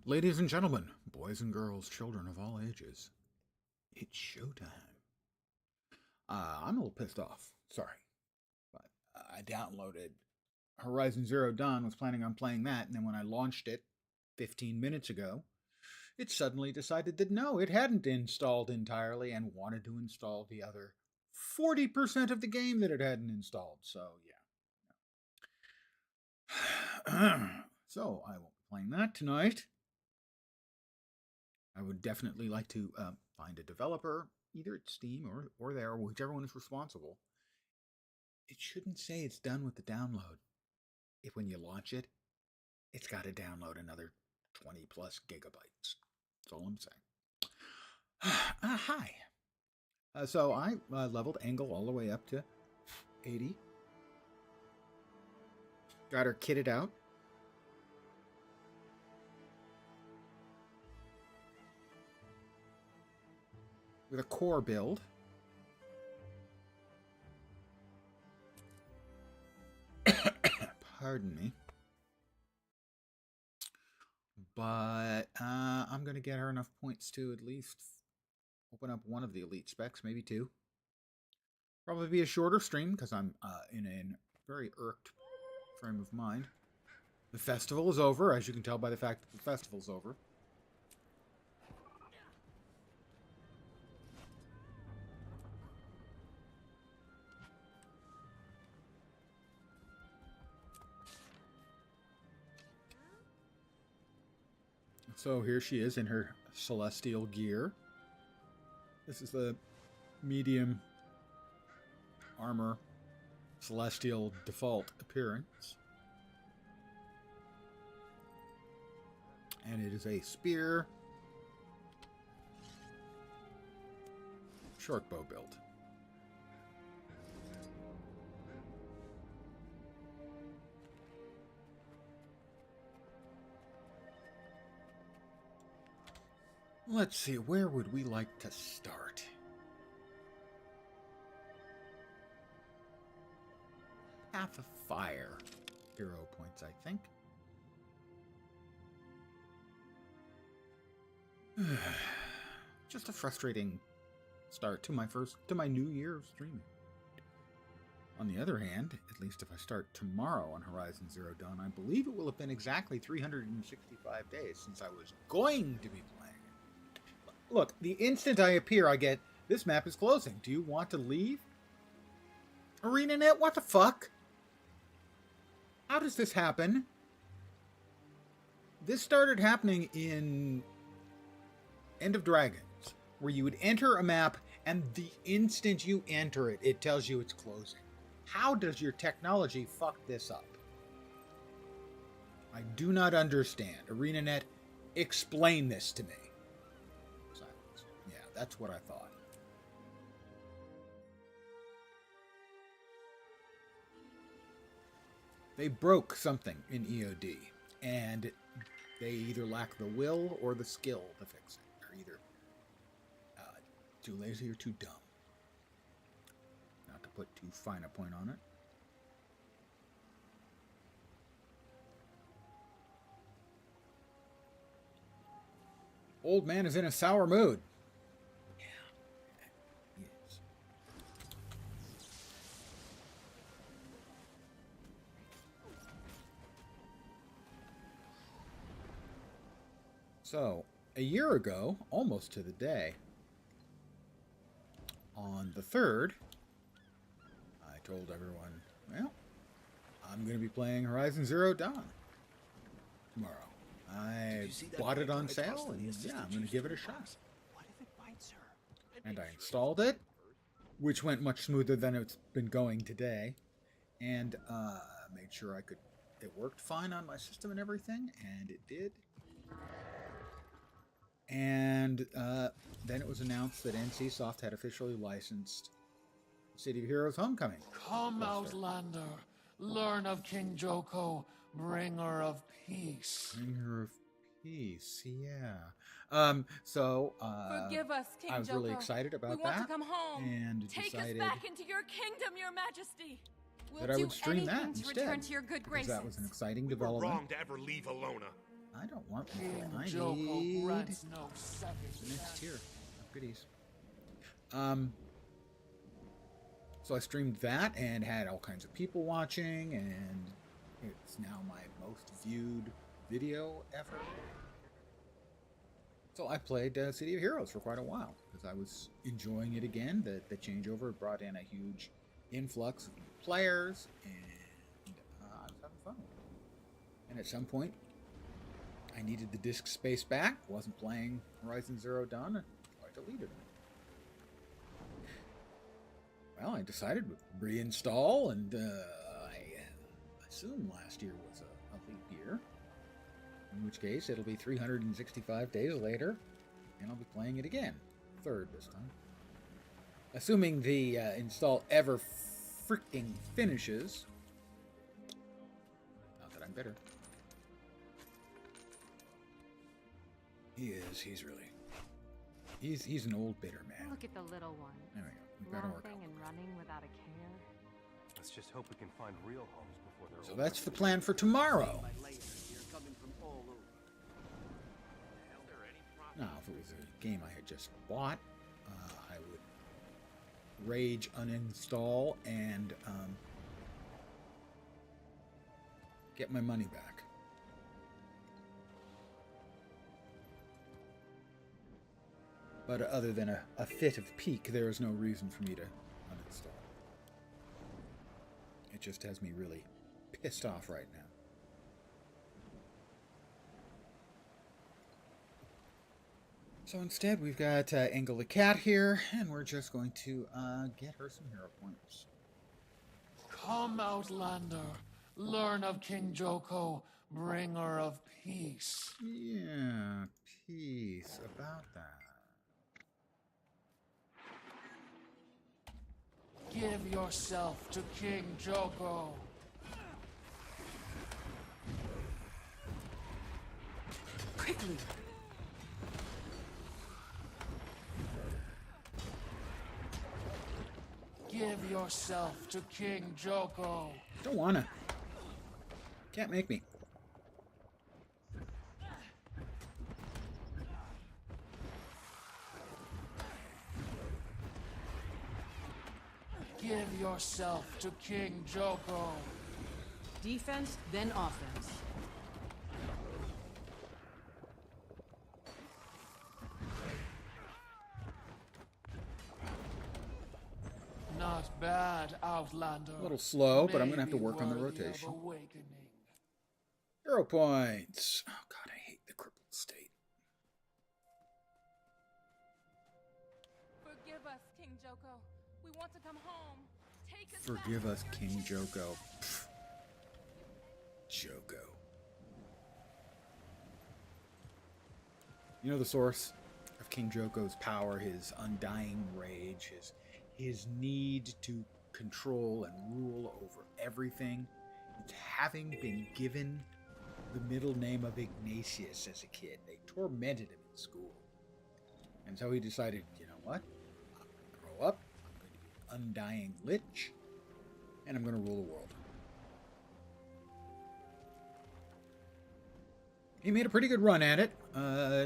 Ladies and gentlemen, boys and girls, children of all ages, it's showtime. I'm a little pissed off. Sorry. But I downloaded Horizon Zero Dawn, was planning on playing that, and then when I launched it 15 minutes ago, it suddenly decided that no, it hadn't installed entirely and wanted to install the other 40% of the game that it hadn't installed. So, yeah. So, I won't be playing that tonight. I would definitely like to find a developer, either at Steam or there, whichever one is responsible. It shouldn't say it's done with the download. If when you launch it, it's got to download another 20 plus gigabytes. That's all I'm saying. Hi. So I leveled Angle all the way up to 80. Got her kitted out. With a core build. Pardon me. But I'm going to get her enough points to at least open up one of the elite specs, maybe two. Probably be a shorter stream because I'm in a very irked frame of mind. The festival is over, as you can tell by the fact that the festival's over. So here she is in her celestial gear. This is the medium armor celestial default appearance. And it is a spear short bow build. Let's see, where would we like to start? Path of Fire. Hero points, I think. Just a frustrating start to my New Year of streaming. On the other hand, at least if I start tomorrow on Horizon Zero Dawn, I believe it will have been exactly 365 days since I was going to be playing it. Look, the instant I appear, I get, this map is closing. Do you want to leave? ArenaNet, what the fuck? How does this happen? This started happening in End of Dragons, where you would enter a map, and the instant you enter it, it tells you it's closing. How does your technology fuck this up? I do not understand. ArenaNet, explain this to me. Silence. Yeah, that's what I thought. They broke something in EOD, and they either lack the will or the skill to fix it. They're either too lazy or too dumb. Not to put too fine a point on it. Old man is in a sour mood. Yeah, he is. So, a year ago, almost to the day, on the 3rd, I told everyone, well, I'm going to be playing Horizon Zero Dawn tomorrow. I bought it on sale, and yeah, I'm going to give it a shot. What if it bites her? And I installed it, which went much smoother than it's been going today, and made sure it worked fine on my system and everything, and it did. And then it was announced that NCSoft had officially licensed City of Heroes Homecoming. Come, Outlander, learn of King Joko, bringer of peace. Bringer of peace, yeah. So forgive us, King I was Joko. really excited about we want that. to come home. And Take decided us back into your kingdom, your majesty. We'll that I do would stream that anything to instead. return to your good Because graces. that was an exciting We were development. wrong to ever leave Alona. I don't want King I Joko need grants no second the next chance. tier of goodies. So I streamed that and had all kinds of people watching, and it's now my most viewed video ever. So I played City of Heroes for quite a while because I was enjoying it again. The changeover brought in a huge influx of new players, and I was having fun with it. And at some point, I needed the disk space back. Wasn't playing Horizon Zero Dawn, and so I deleted it. Well, I decided to reinstall, and I assume last year was a leap year. In which case, it'll be 365 days later, and I'll be playing it again. Third this time. Assuming the install ever freaking finishes. Not that I'm bitter. He's really... He's an old bitter man. Look at the little one. There we go. We've got to work Laughing on and it. running without a care. Let's just hope we can find real homes before they're So that's the plan for tomorrow. Now, if it was a game I had just bought, I would rage uninstall and get my money back. But other than a fit of pique, there is no reason for me to uninstall. It just has me really pissed off right now. So instead, we've got Engel the cat here, and we're just going to get her some hero points. Come, Outlander. Learn of King Joko, bringer of peace. Yeah, peace about that. Give yourself to King Joko. Quickly. Give yourself to King Joko. Don't wanna. Can't make me. Give yourself to King Joko. Defense, then offense. Not bad, Outlander. A little slow, but I'm gonna have to Maybe work on the worthy of rotation. awakening. Hero points. Oh god, I hate the crippled state. Forgive us, King Joko. We want to come home. Take us Forgive back. us, King Joko. Pfft. Joko. You know the source of King Joko's power, his undying rage, his need to control and rule over everything. It's having been given the middle name of Ignatius as a kid. They tormented him in school. And so he decided, you know what? I'm going to grow up, I'm going to be an undying lich, and I'm going to rule the world. He made a pretty good run at it.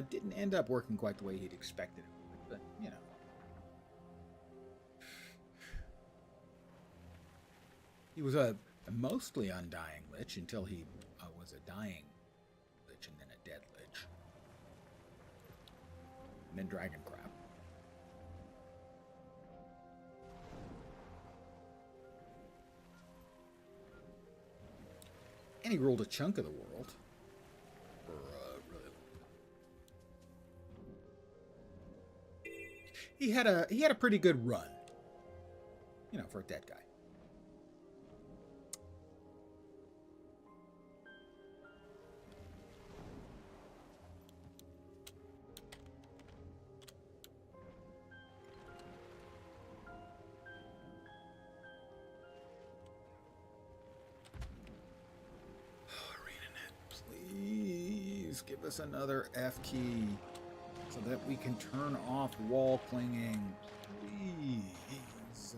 Didn't end up working quite the way he'd expected it would, but, you know. He was a mostly undying lich until he was a dying lich and then a dead lich. And then dragon crap. And he ruled a chunk of the world. For really long. He had a pretty good run. You know, for a dead guy. Please give us another F key so that we can turn off wall clinging. Please.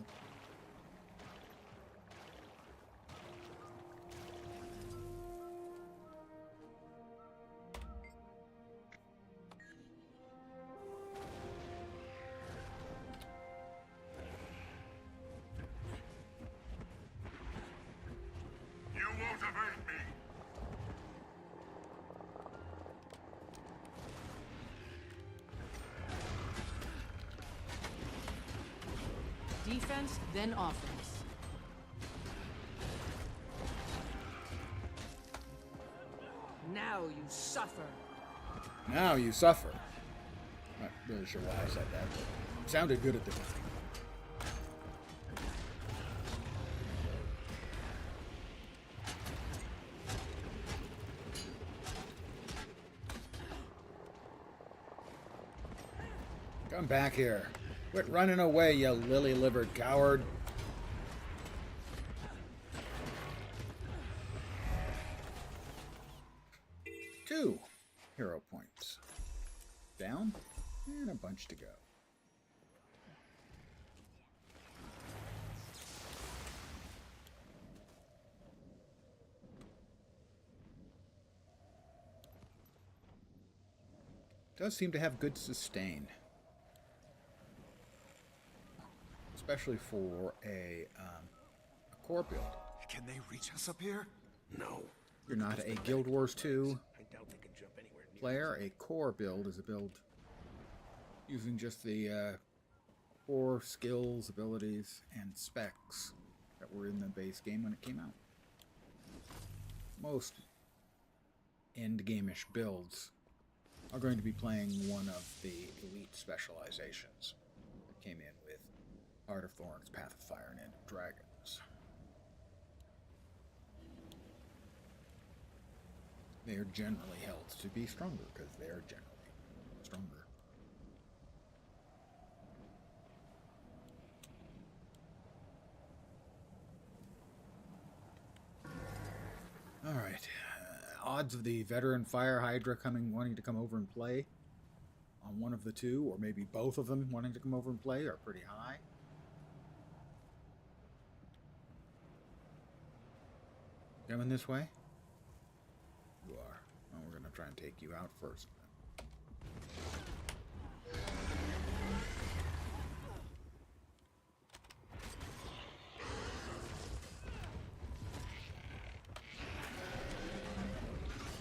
motivate me! Defense, then offense. Now you suffer. Now you suffer. Not really sure why I said that, but it sounded good at the time. Come back here. Quit running away, you lily-livered coward. Two hero points. Down, and a bunch to go. Does seem to have good sustain. Especially for a core build. Can they reach us up here? No. You're not a Guild Wars 2 player. A core build is a build using just the core skills, abilities, and specs that were in the base game when it came out. Most endgame-ish builds are going to be playing one of the elite specializations that came in with Heart of Thorns, Path of Fire, and End of Dragons. They are generally held to be stronger because they are generally stronger. Alright. Odds of the veteran Fire Hydra wanting to come over and play on one of the two, or maybe both of them wanting to come over and play, are pretty high. Coming this way? You are. Well, we're going to try and take you out first.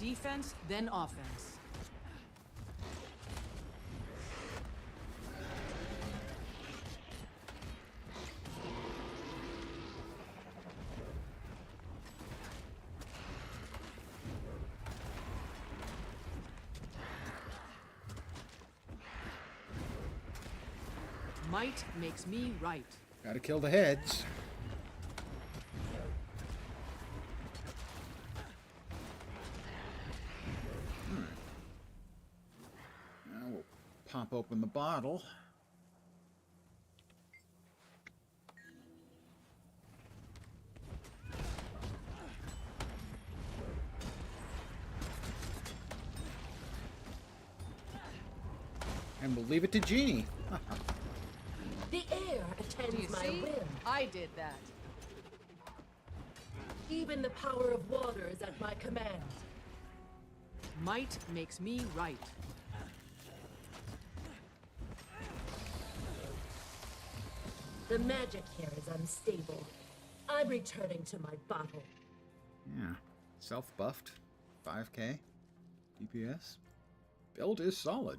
Defense, then offense. Might makes me right. Gotta kill the heads. Now we'll pop open the bottle. And we'll leave it to Genie. The air Do you attends my see? will. I did that. Even the power of water is at my command. Might makes me right. The magic here is unstable. I'm returning to my bottle. Yeah. Self-buffed. 5k. DPS. Build is solid.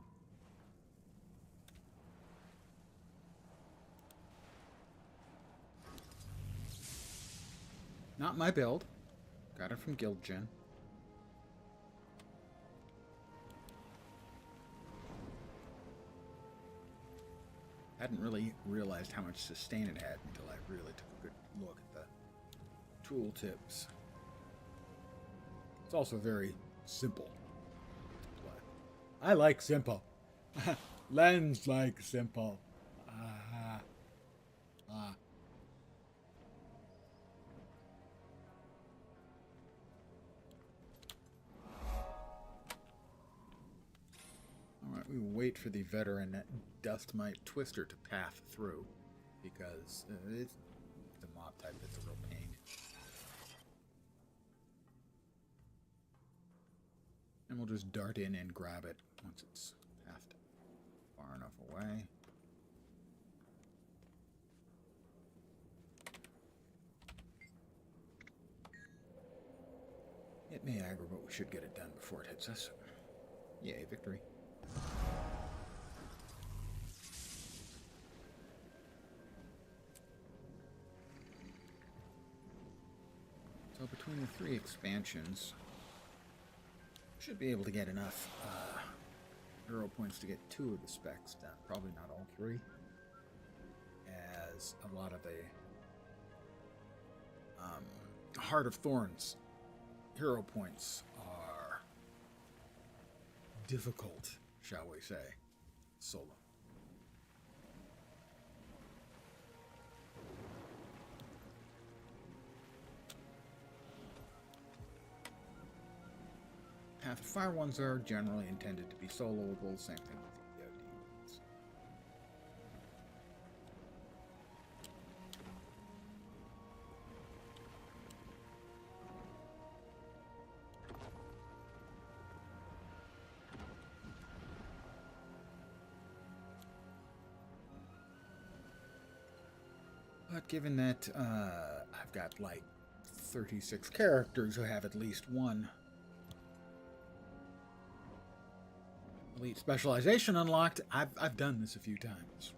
Not my build. Got it from Guild Gen. Hadn't really realized how much sustain it had until I really took a good look at the tool tips. It's also very simple to play. I like simple. Lens like simple. Alright, we will wait for the veteran Dust Mite Twister to path through, because it's the mob type that's a real pain. And we'll just dart in and grab it once it's pathed far enough away. It may aggro, but we should get it done before it hits us. Yay, victory. So between the 3 expansions, should be able to get enough hero points to get 2 of the specs done. Probably not all 3, as a lot of the Heart of Thorns hero points are difficult, shall we say, solo. Path of Fire ones are generally intended to be soloable, same thing with the EOD ones. But given that I've got like 36 characters who have at least one elite specialization unlocked, I've done this a few times.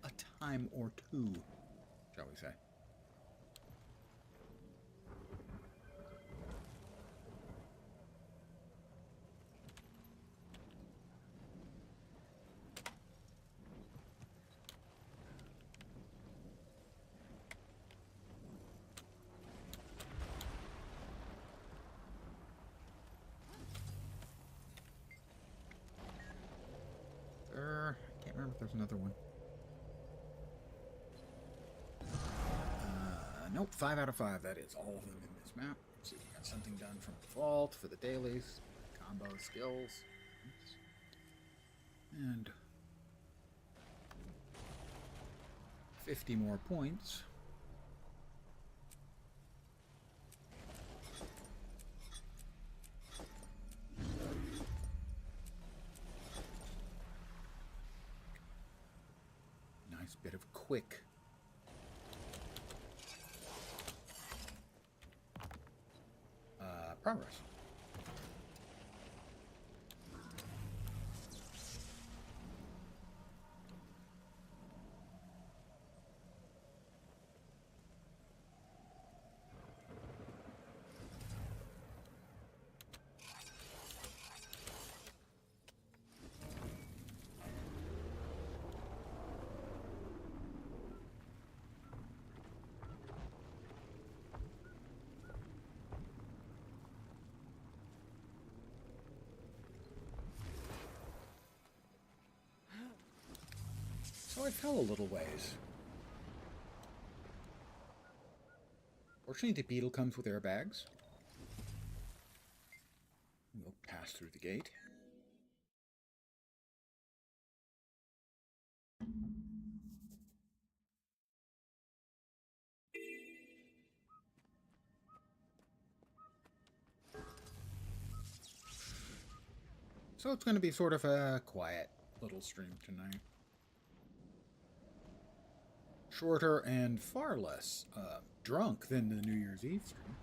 A time or two, shall we say. I can't remember if there's another one. Nope, 5 out of 5. That is all of them in this map. Let's see if we got something done from default for the dailies, combo skills. Oops. And 50 more points. Nice bit of quick progress. So I fell a little ways. Fortunately, the beetle comes with airbags. We'll pass through the gate. So it's going to be sort of a quiet little stream tonight. Shorter and far less drunk than the New Year's Eve stream.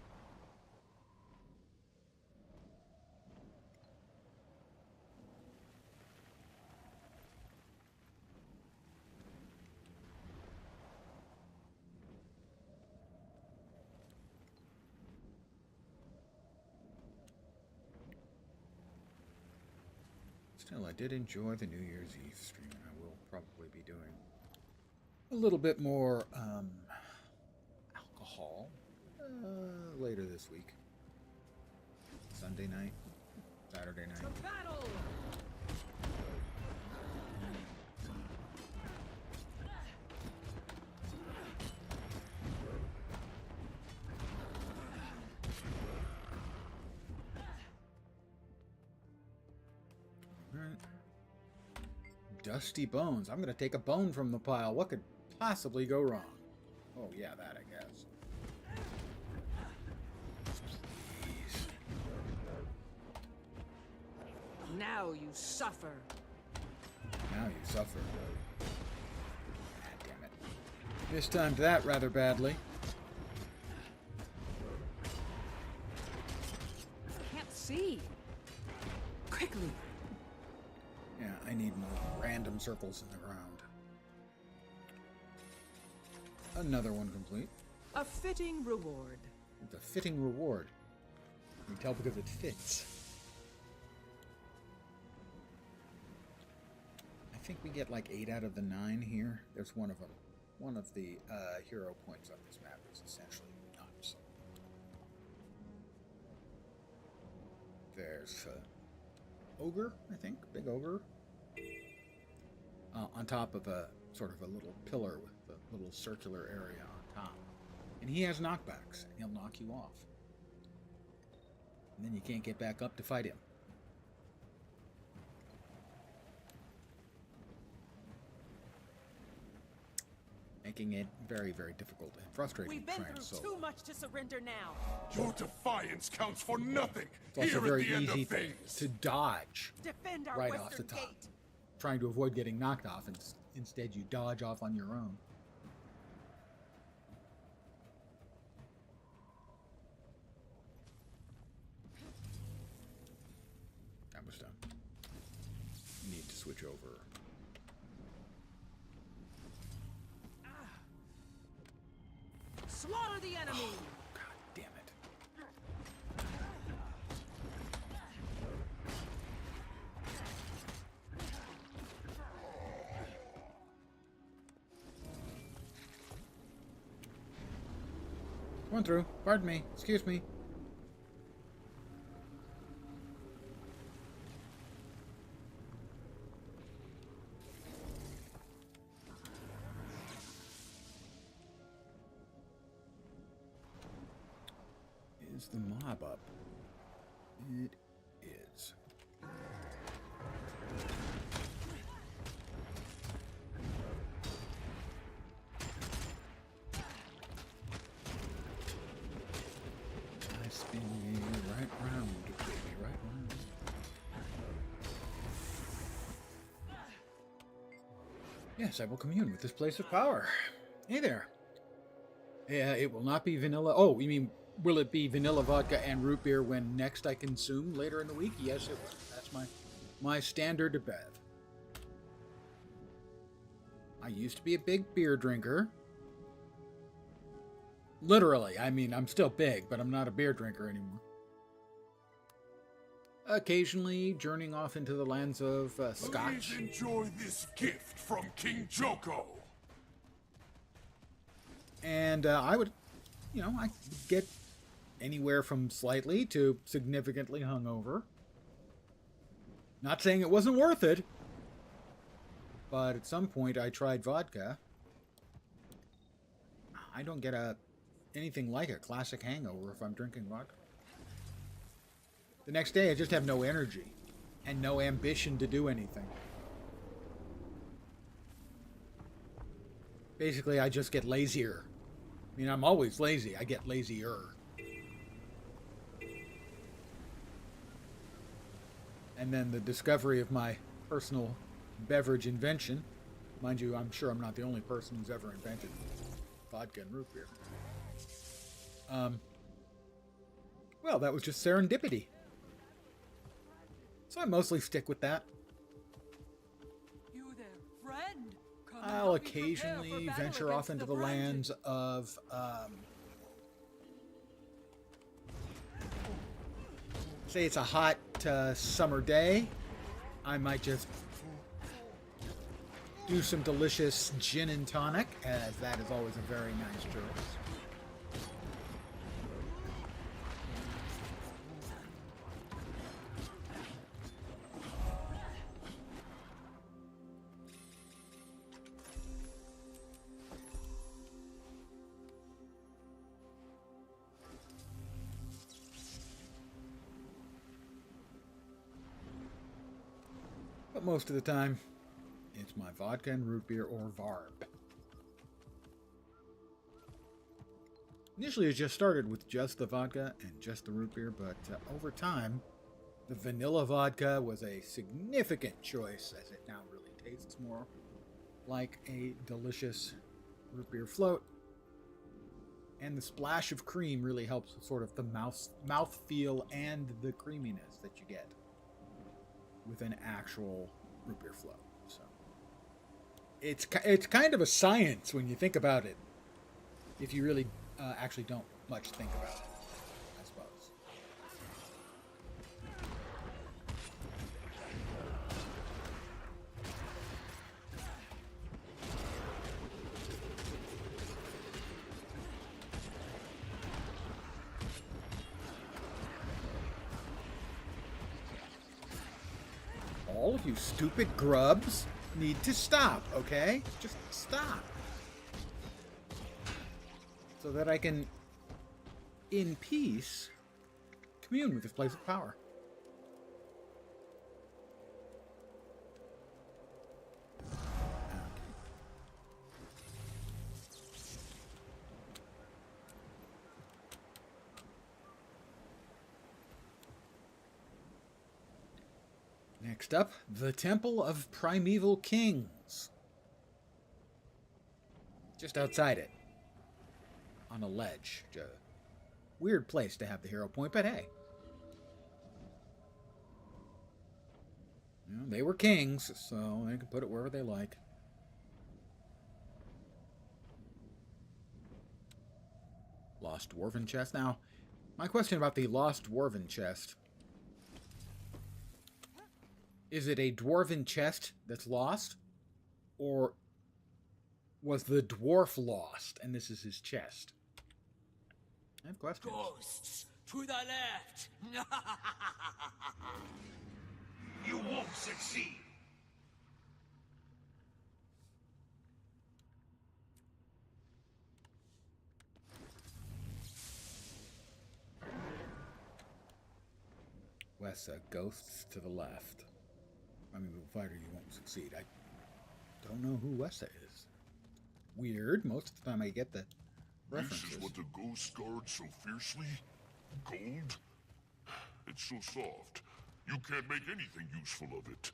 Still, I did enjoy the New Year's Eve stream. I will probably be doing a little bit more alcohol later this week. Sunday night, Saturday night. To battle! Alright. Dusty bones. I'm gonna take a bone from the pile. What could possibly go wrong? Oh yeah, that I guess. Please. Now you suffer. Now you suffer. God damn it. Mistimed that rather badly. see. Quickly. Yeah, I need more random circles in the ground. Another one complete. A fitting reward. It's a fitting reward. You can tell because it fits. I think we get like 8 out of the 9 here. There's one of them. One of the hero points on this map is essentially nuts. There's ogre, I think, big ogre, on top of a sort of a little pillar with a little circular area on top. And he has knockbacks, and he'll knock you off. And then you can't get back up to fight him. Making it very, very difficult and frustrating We've to been try and through solo. too much to surrender now. Your defiance counts for nothing. It's also Here very at the end easy of things. to dodge Defend our right western off the top, gate. trying to avoid getting knocked off, and instead you dodge off on your own. That was done. Need to switch over. Slaughter the enemy. God damn it. Going through. Pardon me. Excuse me. Is the mob up? It is. I spin you right round, baby, right round. Yes, I will commune with this place of power. Hey there. Yeah, it will not be vanilla. Oh, you mean, will it be vanilla vodka and root beer when next I consume later in the week? Yes, it will. That's my standard bev. I used to be a big beer drinker. Literally, I mean, I'm still big, but I'm not a beer drinker anymore. Occasionally journeying off into the lands of Scotch. Please enjoy this gift from King Joko. And I would, I get anywhere from slightly to significantly hungover. Not saying it wasn't worth it, but at some point I tried vodka. I don't get anything like a classic hangover if I'm drinking vodka. The next day I just have no energy and no ambition to do anything. Basically, I just get lazier. I mean, I'm always lazy. I get lazier. And then the discovery of my personal beverage invention. Mind you, I'm sure I'm not the only person who's ever invented vodka and root beer. Well, that was just serendipity. So I mostly stick with that. You there, friend? Come and I'll help me prepare for occasionally battle venture off against into the the Brandon. lands of, say it's a hot summer day. I might just do some delicious gin and tonic, as that is always a very nice choice. But most of the time, it's my vodka and root beer or Varb. Initially, it just started with just the vodka and just the root beer, but over time, the vanilla vodka was a significant choice, as it now really tastes more like a delicious root beer float. And the splash of cream really helps with sort of the mouth feel and the creaminess that you get with an actual root beer float. So it's kind of a science when you think about it. If you really actually don't much think about it, I suppose. All of you stupid grubs need to stop, okay? Just stop. So that I can, in peace, commune with this place of power. Next up, the Temple of Primeval Kings. Just outside it. On a ledge. Weird place to have the hero point, but hey. You know, they were kings, so they can put it wherever they like. Lost Dwarven Chest. Now, my question about the Lost Dwarven Chest. Is it a Dwarven chest that's lost? Or was the dwarf lost, and this is his chest? I have questions. Ghosts to the left. You won't succeed. Wessa, ghosts to the left. I mean, fighter, you won't succeed. I don't know who Wessa is. Weird. Most of the time I get the references. This is what the ghosts guard so fiercely? Gold? It's so soft. You can't make anything useful of it.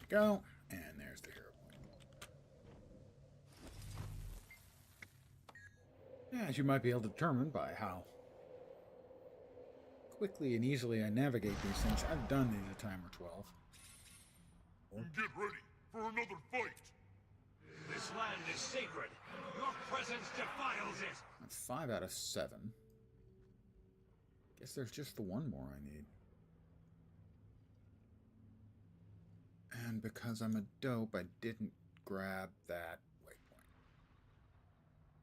There we go. And there's the hero point. As you might be able to determine by how quickly and easily I navigate these things, I've done these a time or 12. Get ready for another fight. This land is sacred. Your presence defiles it. That's 5 out of 7. Guess there's just the one more I need. And because I'm a dope, I didn't grab that waypoint.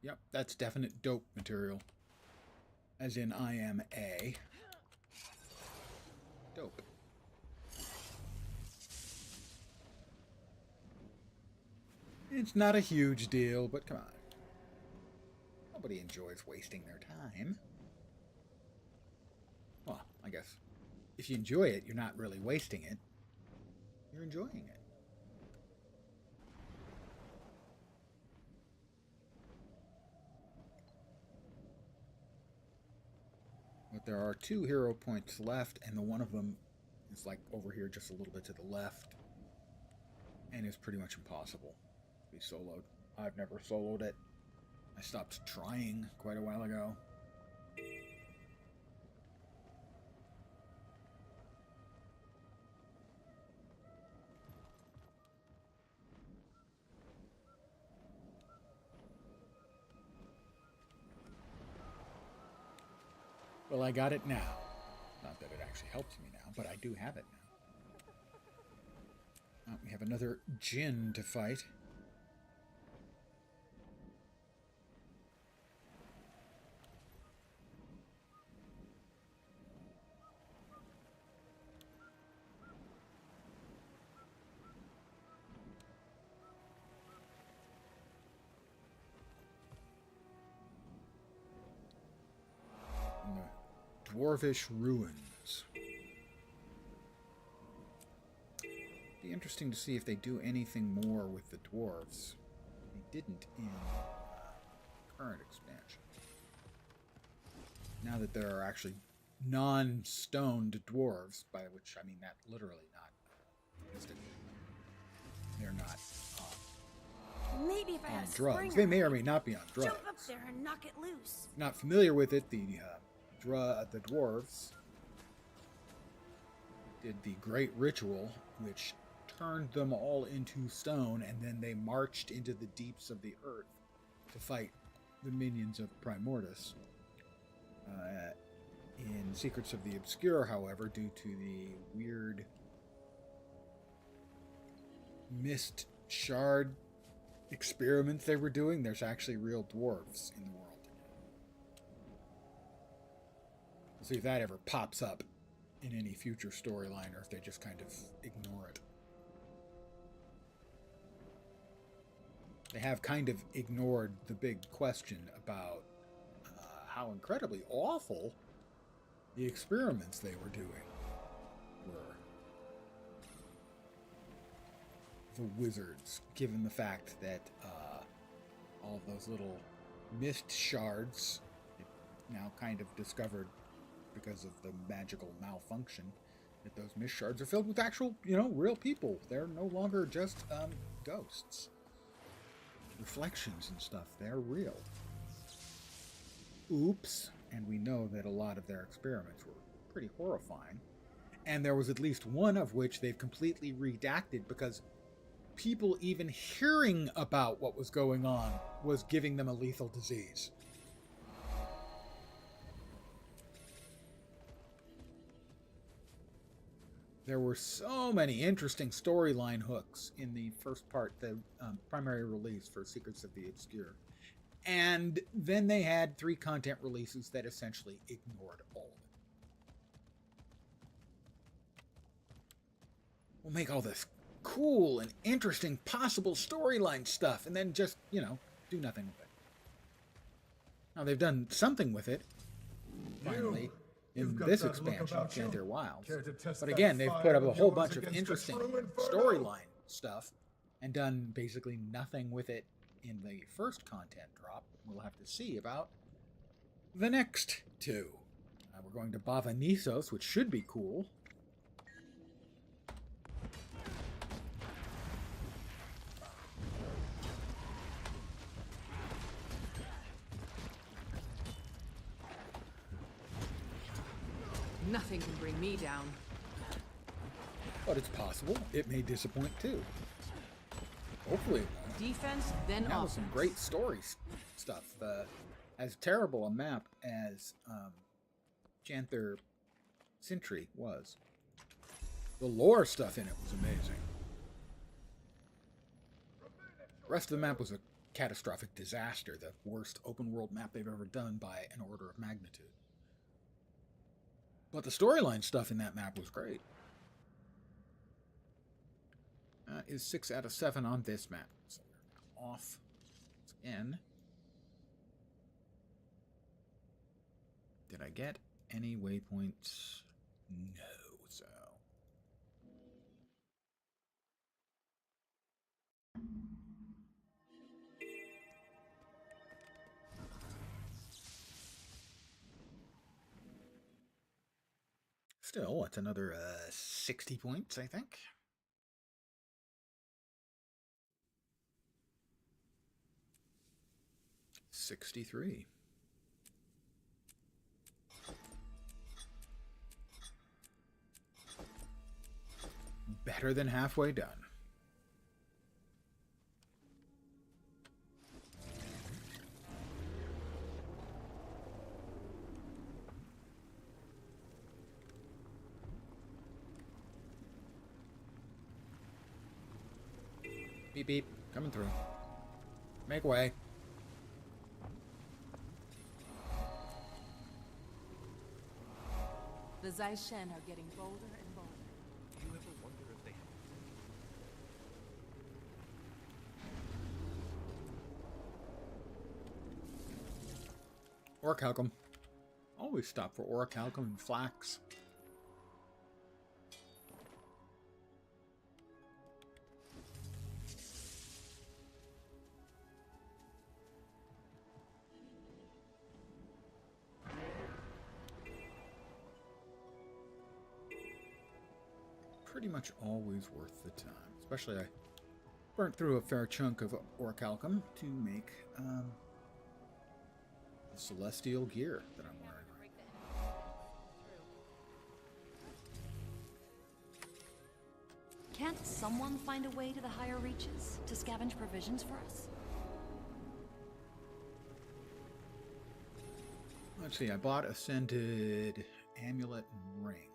Yep, that's definite dope material. As in, I am a dope. It's not a huge deal, but come on. Nobody enjoys wasting their time. Well, I guess if you enjoy it, you're not really wasting it. You're enjoying it. But there are 2 hero points left, and the one of them is like over here just a little bit to the left. And it's pretty much impossible to be soloed. I've never soloed it. I stopped trying quite a while ago. Well, I got it now. Not that it actually helps me now, but I do have it now. Oh, we have another djinn to fight. Dwarvish ruins. Be interesting to see if they do anything more with the dwarves. They didn't in current expansion. Now that there are actually non-stoned dwarves, by which I mean that literally, not mystically. They're not Maybe if I on had a drugs. Springer, They may or may not be on drugs. jump up there and knock it loose. Not familiar with it, the dwarves did the great ritual, which turned them all into stone, and then they marched into the deeps of the earth to fight the minions of Primordus. In Secrets of the Obscure, however, due to the weird mist shard experiments they were doing, there's actually real dwarves in the world. We'll see if that ever pops up in any future storyline, or if they just kind of ignore it. They have kind of ignored the big question about how incredibly awful the experiments they were doing were. The wizards, given the fact that all of those little mist shards, now kind of discovered because of the magical malfunction, that those mist shards are filled with actual, real people. They're no longer just ghosts. Reflections and stuff. They're real. Oops. And we know that a lot of their experiments were pretty horrifying. And there was at least one of which they've completely redacted because people even hearing about what was going on was giving them a lethal disease. There were so many interesting storyline hooks in the first part, the primary release for Secrets of the Obscure. And then they had 3 content releases that essentially ignored all of it. We'll make all this cool and interesting possible storyline stuff and then just, do nothing with it. Now they've done something with it, finally, in this expansion, Chanter Wilds. But again, they've put up a whole bunch of interesting storyline stuff and done basically nothing with it in the first content drop. We'll have to see about the next 2. We're going to Bava Nisos, which should be cool. Nothing can bring me down. But it's possible. It may disappoint too. Hopefully it won't. Defense, then That was offense. some great story stuff. As terrible a map as Chanther Sentry was, the lore stuff in it was amazing. The rest of the map was a catastrophic disaster, the worst open world map they've ever done by an order of magnitude. But the storyline stuff in that map was great. Is 6 out of 7 on this map. So we're off again. Did I get any waypoints? No, so. Still, that's another 60 points, I think. $63. Better than halfway done. Beep beep, coming through. Make way. The Zaishen are getting bolder and bolder. Do you ever wonder if they... Orichalcum. Always stop for orichalcum and flax. pretty much always worth the time. Especially I burnt through a fair chunk of orichalcum to make the celestial gear that I'm wearing right now. Can't someone find a way to the higher reaches to scavenge provisions for us? Let's see, I bought a scented amulet and rings.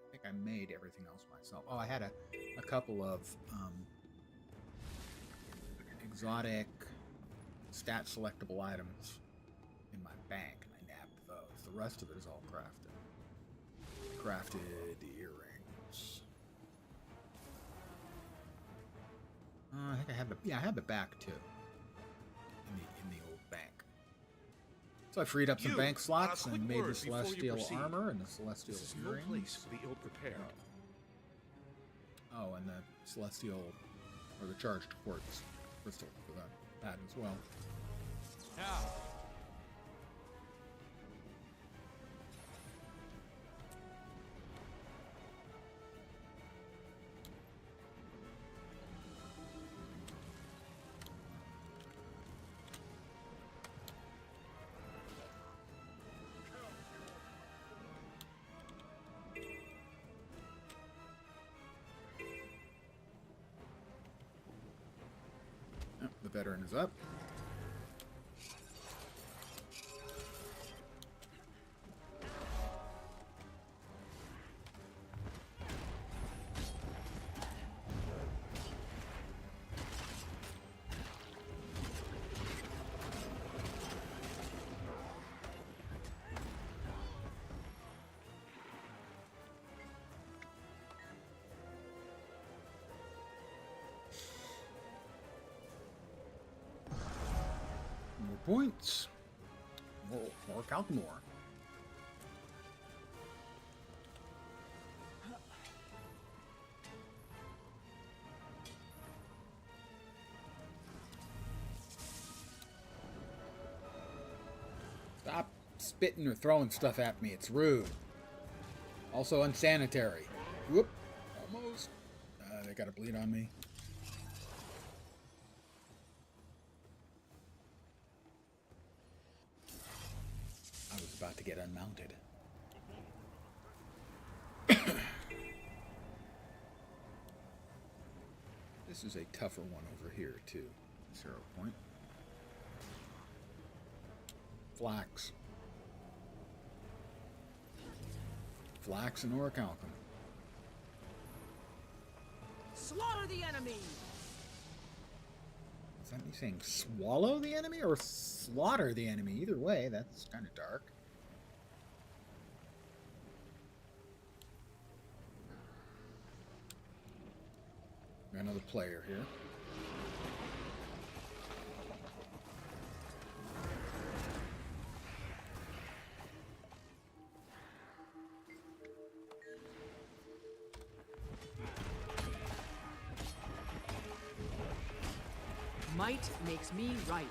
I think I made everything else myself. Oh, I had a couple of exotic stat selectable items in my bank, and I nabbed those. The rest of it is all crafted. Crafted earrings. I think I had I had the back too. In the old bank. So I freed up some bank slots and made the celestial armor and the celestial earrings. No place to be ill-prepared. Oh, and the celestial, or the charged quartz crystal for that as well. Yeah. The veteran is up. Points. More Calcamore. Stop spitting or throwing stuff at me. It's rude. Also unsanitary. Whoop. Almost. They got a bleed on me. About to get unmounted. This is a tougher one over here too. 0 point. Flax. Flax and orichalcum. Slaughter the enemy! Is that me saying swallow the enemy or slaughter the enemy? Either way, that's kind of dark. Got another player here. Might makes me right.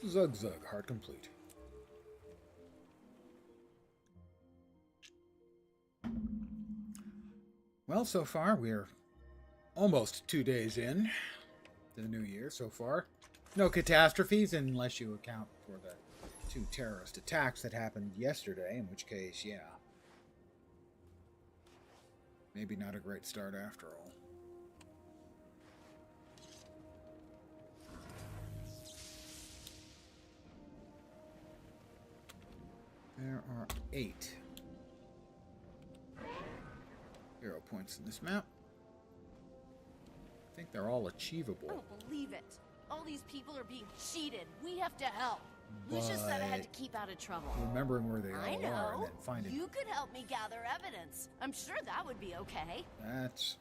Zug Zug, hard complete. Well, so far we're almost 2 days in to the new year so far. No catastrophes unless you account for the 2 terrorist attacks that happened yesterday, in which case, yeah. Maybe not a great start after all. There are 8 hero points in this map. I think they're all achievable. I don't believe it. All these people are being cheated. We have to help. Lucius said I had to keep out of trouble. Remembering where they I all know. are and then finding... You could help me gather evidence. I'm sure that would be okay. That's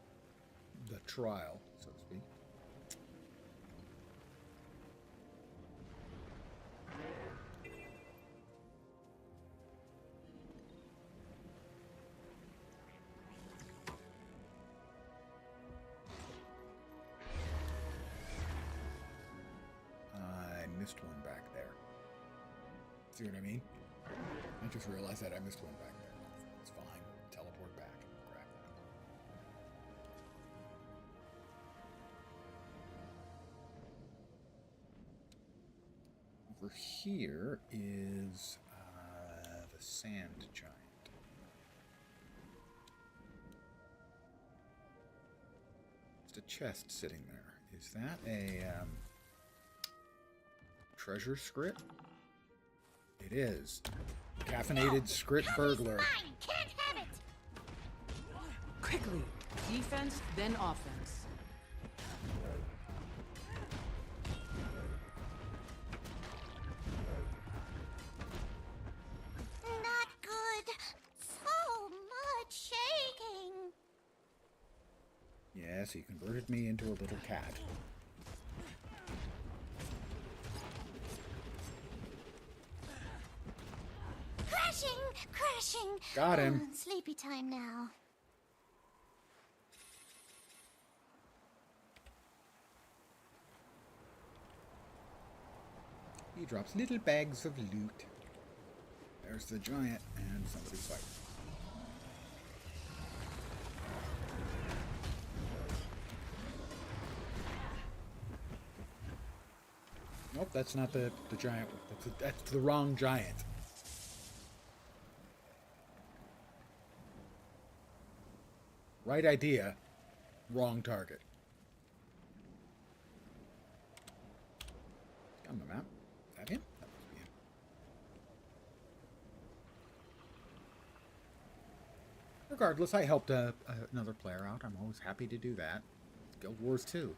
the trial, so to speak. I missed one back there. See what I mean? I just realized that I missed one back there. It's fine. Teleport back and grab that. Over here is the sand giant. Just a chest sitting there. Is that a treasure script? It is. Caffeinated script burglar. Mine! Can't have it! Quickly. Defense, then offense. Not good. So much shaking. Yes, he converted me into a little cat. Crashing! Got him. Sleepy time now. He drops little bags of loot. There's the giant and somebody's fighting. Nope, that's not the giant. That's the wrong giant. Right idea, wrong target. On the map. Is that him? That must be him. Regardless, I helped another player out. I'm always happy to do that. Guild Wars 2.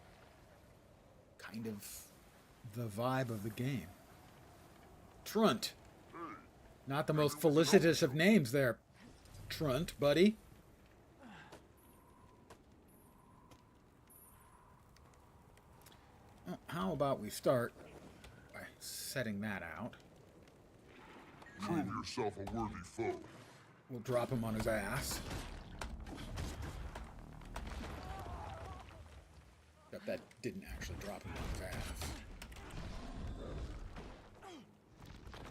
Kind of the vibe of the game. Trunt. Not the most felicitous of names there. Trunt, buddy. Well, how about we start by setting that out. Show yourself a worthy foe. We'll drop him on his ass. Except that didn't actually drop him on his ass.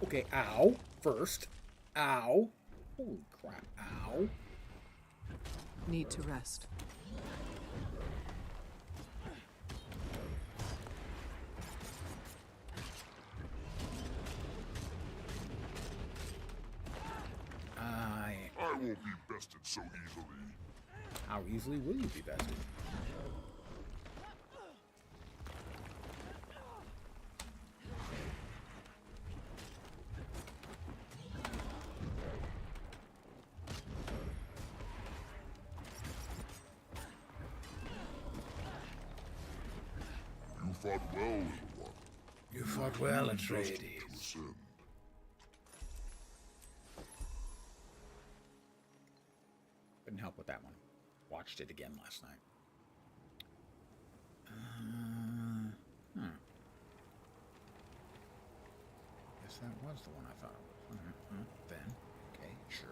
Okay, ow. First. Ow. Holy crap, ow. Need to rest. I won't be bested so easily. How easily will you be bested? You fought well, little one. You fought well, Just Atreides. to ascend. Couldn't help with that one. Watched it again last night. Guess that was the one I thought it was. Then, okay, sure.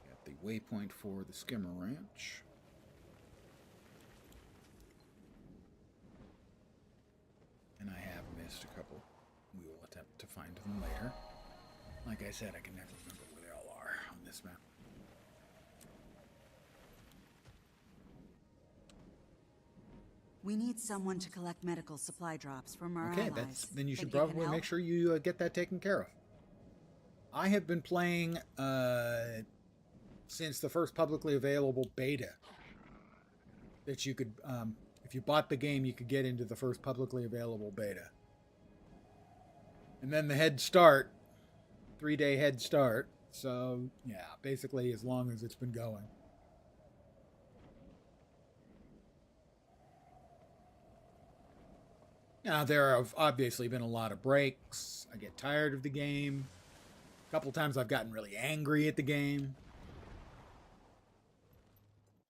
Got the waypoint for the Skimmer Ranch. And I have missed a couple. We will attempt to find them later. Like I said, I can never remember where they all are on this map. We need someone to collect medical supply drops from our Okay, allies. then you should Think probably can make help? sure you get that taken care of. I have been playing since the first publicly available beta. That you could, if you bought the game, you could get into the first publicly available beta. And then the head start, 3-day head start. So, yeah, basically as long as it's been going. Now, there have obviously been a lot of breaks. I get tired of the game. A couple times I've gotten really angry at the game.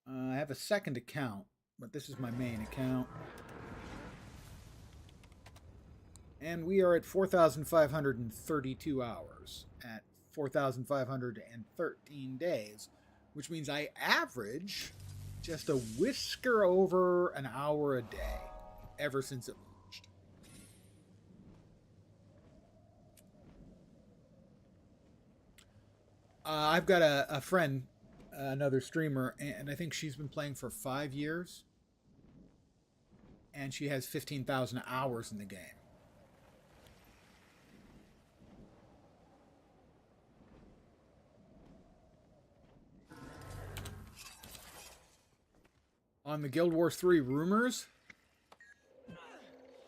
I have a second account, but this is my main account. And we are at 4,532 hours at 4,513 days, which means I average just a whisker over an hour a day ever since it launched. I've got a friend, another streamer, and I think she's been playing for 5 years, and she has 15,000 hours in the game. On the Guild Wars 3 rumors,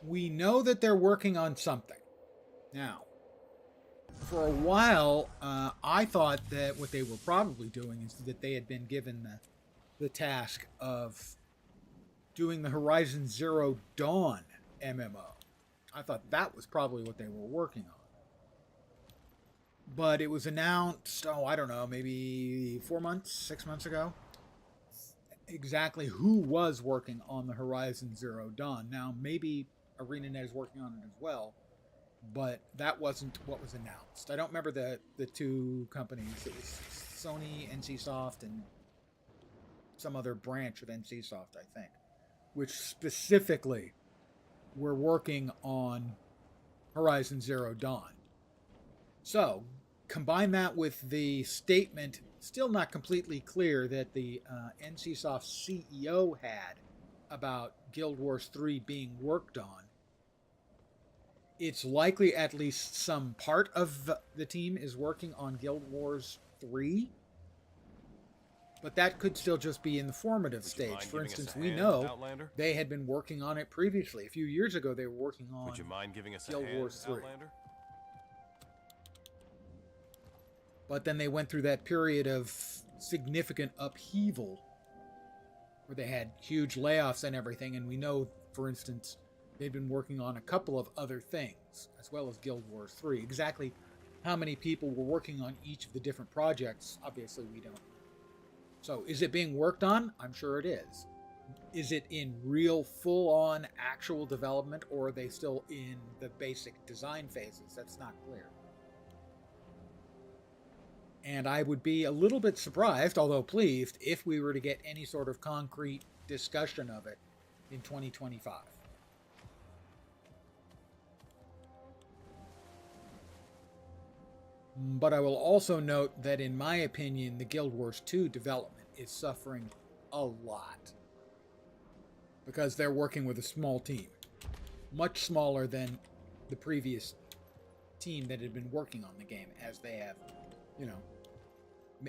we know that they're working on something. Now, for a while, I thought that what they were probably doing is that they had been given the task of doing the Horizon Zero Dawn MMO. I thought that was probably what they were working on. But it was announced, I don't know, maybe 4 months, 6 months ago, exactly who was working on the Horizon Zero Dawn. Now, maybe ArenaNet is working on it as well, but that wasn't what was announced. I don't remember the two companies. It was Sony, NCSoft, and some other branch of NCSoft, I think, which specifically were working on Horizon Zero Dawn. So, combine that with the statement, still not completely clear, that the NCSoft CEO had about Guild Wars 3 being worked on. It's likely at least some part of the team is working on Guild Wars 3, but that could still just be in the formative stage. For instance, we know Outlander? they had been working on it previously. A few years ago, they were working on Would you mind giving us Guild a hand, Wars 3. Outlander? But then they went through that period of significant upheaval where they had huge layoffs and everything. And we know, for instance, they've been working on a couple of other things, as well as Guild Wars 3. Exactly how many people were working on each of the different projects, obviously we don't know. So is it being worked on? I'm sure it is. Is it in real, full-on, actual development, or are they still in the basic design phases? That's not clear. And I would be a little bit surprised, although pleased, if we were to get any sort of concrete discussion of it in 2025. But I will also note that, in my opinion, the Guild Wars 2 development is suffering a lot. Because they're working with a small team. Much smaller than the previous team that had been working on the game, as they have,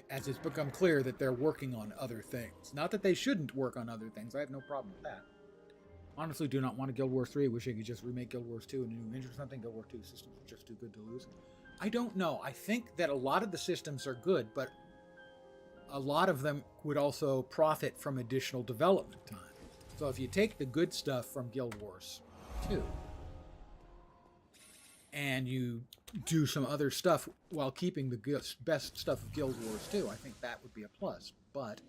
as it's become clear that they're working on other things. Not that they shouldn't work on other things. I have no problem with that. Honestly, do not want a Guild Wars 3. I wish I could just remake Guild Wars 2 in a new engine or something. Guild Wars 2 systems are just too good to lose. I don't know. I think that a lot of the systems are good, but a lot of them would also profit from additional development time. So if you take the good stuff from Guild Wars 2 and you do some other stuff while keeping the best stuff of Guild Wars 2, I think that would be a plus. But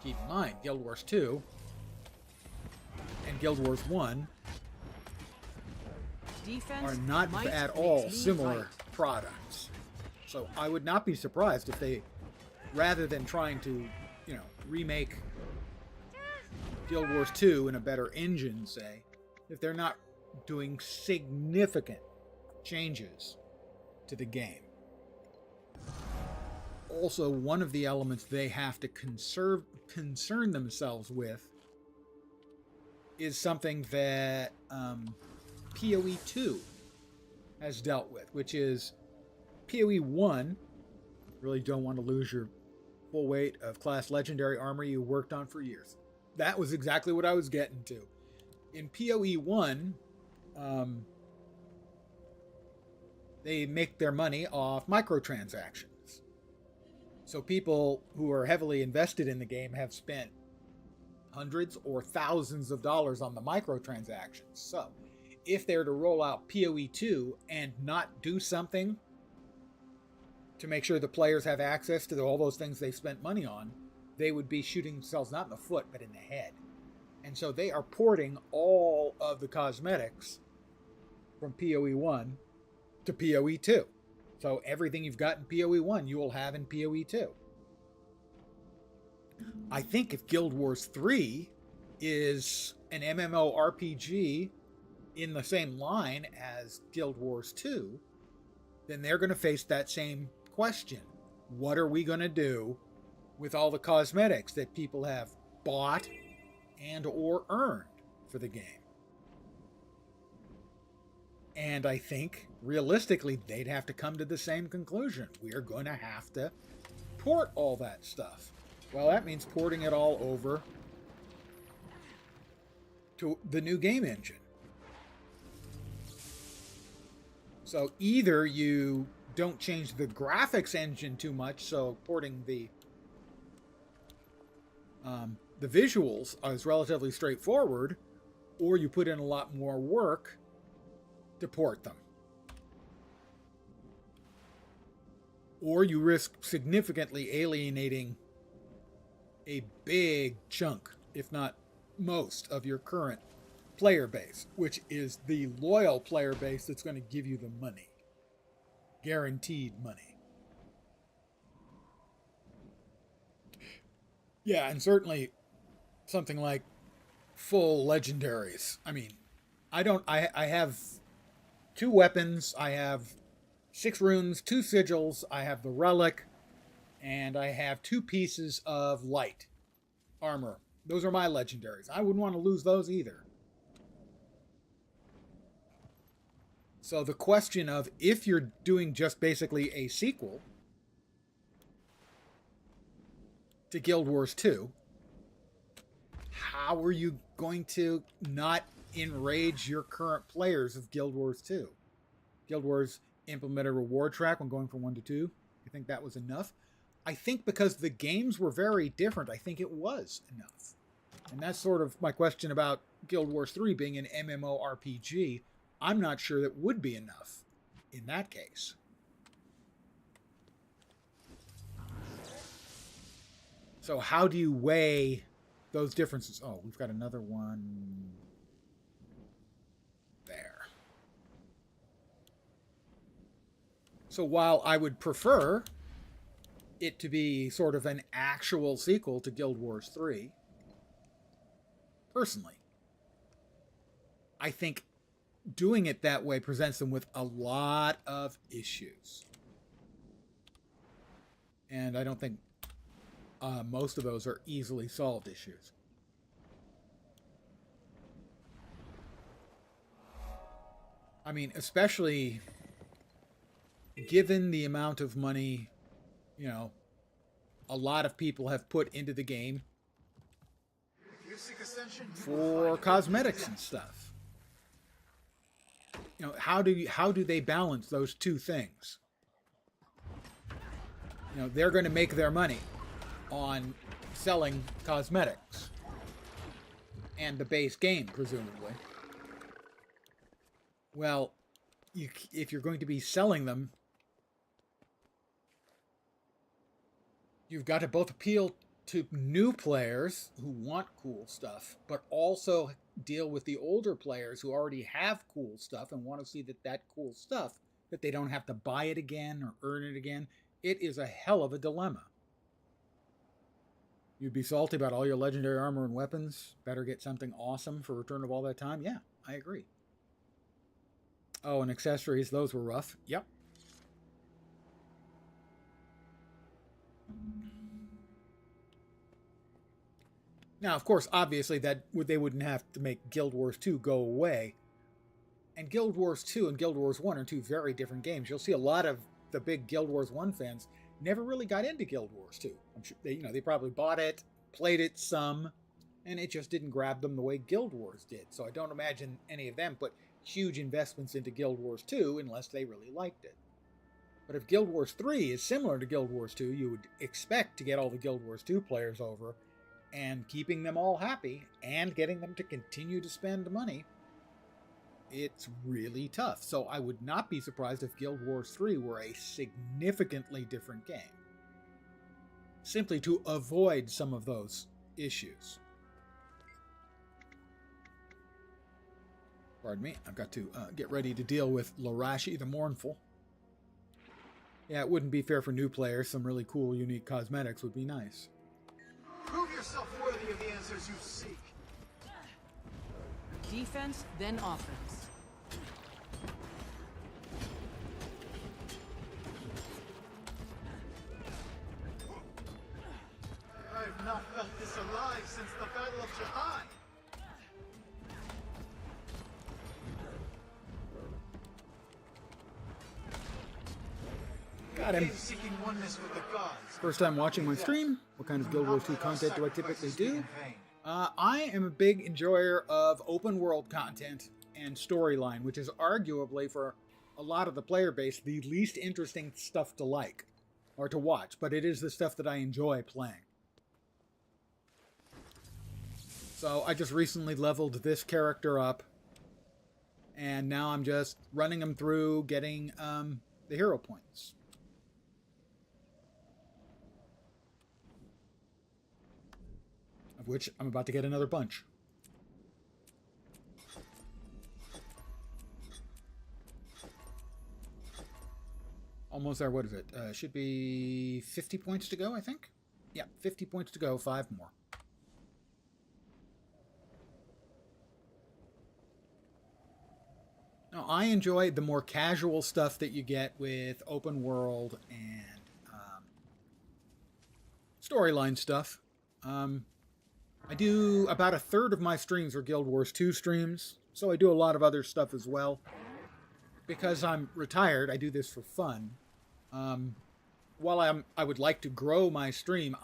keep in mind, Guild Wars 2 and Guild Wars 1 are not at all similar products. So I would not be surprised if they, rather than trying to, remake Guild Wars 2 in a better engine, say, if they're not doing significant changes to the game. Also, one of the elements they have to concern themselves with is something that PoE 2 has dealt with, which is PoE 1. Really don't want to lose your full weight of class legendary armor you worked on for years. That was exactly what I was getting to. In PoE 1, they make their money off microtransactions. So people who are heavily invested in the game have spent hundreds or thousands of dollars on the microtransactions. So if they're to roll out PoE 2 and not do something to make sure the players have access to all those things they spent money on, they would be shooting themselves not in the foot, but in the head. And so they are porting all of the cosmetics from PoE 1 to PoE 2. So everything you've got in PoE 1, you will have in PoE 2. I think if Guild Wars 3 is an MMORPG in the same line as Guild Wars 2, then they're going to face that same question. What are we going to do with all the cosmetics that people have bought and or earned for the game? And I think, realistically, they'd have to come to the same conclusion. We are going to have to port all that stuff. Well, that means porting it all over to the new game engine. So either you don't change the graphics engine too much, so porting the visuals is relatively straightforward, or you put in a lot more work to port them. Or you risk significantly alienating a big chunk, if not most, of your current player base, which is the loyal player base that's going to give you the money. Guaranteed money. Yeah, and certainly something like full legendaries. I mean, I have 2 weapons, I have 6 runes, 2 sigils, I have the relic, and I have 2 pieces of light armor. Those are my legendaries. I wouldn't want to lose those either. So the question of, if you're doing just basically a sequel to Guild Wars 2, how are you going to not enrage your current players of Guild Wars 2? Guild Wars implemented a reward track when going from 1 to 2. You think that was enough? I think because the games were very different, I think it was enough. And that's sort of my question about Guild Wars 3 being an MMORPG. I'm not sure that would be enough in that case. So how do you weigh those differences? Oh, we've got another one there. So while I would prefer it to be sort of an actual sequel to Guild Wars 3, personally, I think doing it that way presents them with a lot of issues. And I don't think most of those are easily solved issues. I mean, especially given the amount of money, you know, a lot of people have put into the game for cosmetics and stuff. You know, how do they balance those two things? You know, they're going to make their money on selling cosmetics and the base game, presumably. Well, if you're going to be selling them, you've got to both appeal to new players who want cool stuff, but also deal with the older players who already have cool stuff and want to see that cool stuff, that they don't have to buy it again or earn it again. It is a hell of a dilemma. You'd be salty about all your legendary armor and weapons. Better get something awesome for Return of All That Time. Yeah, I agree. Oh, and accessories, those were rough. Yep. Now, of course, obviously, they wouldn't have to make Guild Wars 2 go away. And Guild Wars 2 and Guild Wars 1 are 2 very different games. You'll see a lot of the big Guild Wars 1 fans never really got into Guild Wars 2. I'm sure they probably bought it, played it some, and it just didn't grab them the way Guild Wars did. So I don't imagine any of them put huge investments into Guild Wars 2 unless they really liked it. But if Guild Wars 3 is similar to Guild Wars 2, you would expect to get all the Guild Wars 2 players over and keeping them all happy and getting them to continue to spend money it's really tough. So I would not be surprised if Guild Wars 3 were a significantly different game. Simply to avoid some of those issues. Pardon me, I've got to get ready to deal with Larashi the Mournful. Yeah, it wouldn't be fair for new players. Some really cool, unique cosmetics would be nice. Prove yourself worthy of the answers you seek. Defense, then offense. I've not felt this alive since the Battle of Jahai. Got him. Seeking oneness with the gods. First time watching my stream. What kind of Guild Wars 2 content do I typically do? I am a big enjoyer of open world content and storyline, which is arguably, for a lot of the player base, the least interesting stuff to like or to watch, but it is the stuff that I enjoy playing. So I just recently leveled this character up, and now I'm just running him through, getting the hero points. Of which I'm about to get another bunch. Almost there. What is it? Should be 50 points to go, I think. Yeah, 50 points to go. 5 more. Now, I enjoy the more casual stuff that you get with open world and storyline stuff. I do about a third of my streams are Guild Wars 2 streams, so I do a lot of other stuff as well. Because I'm retired, I do this for fun. While I would like to grow my stream,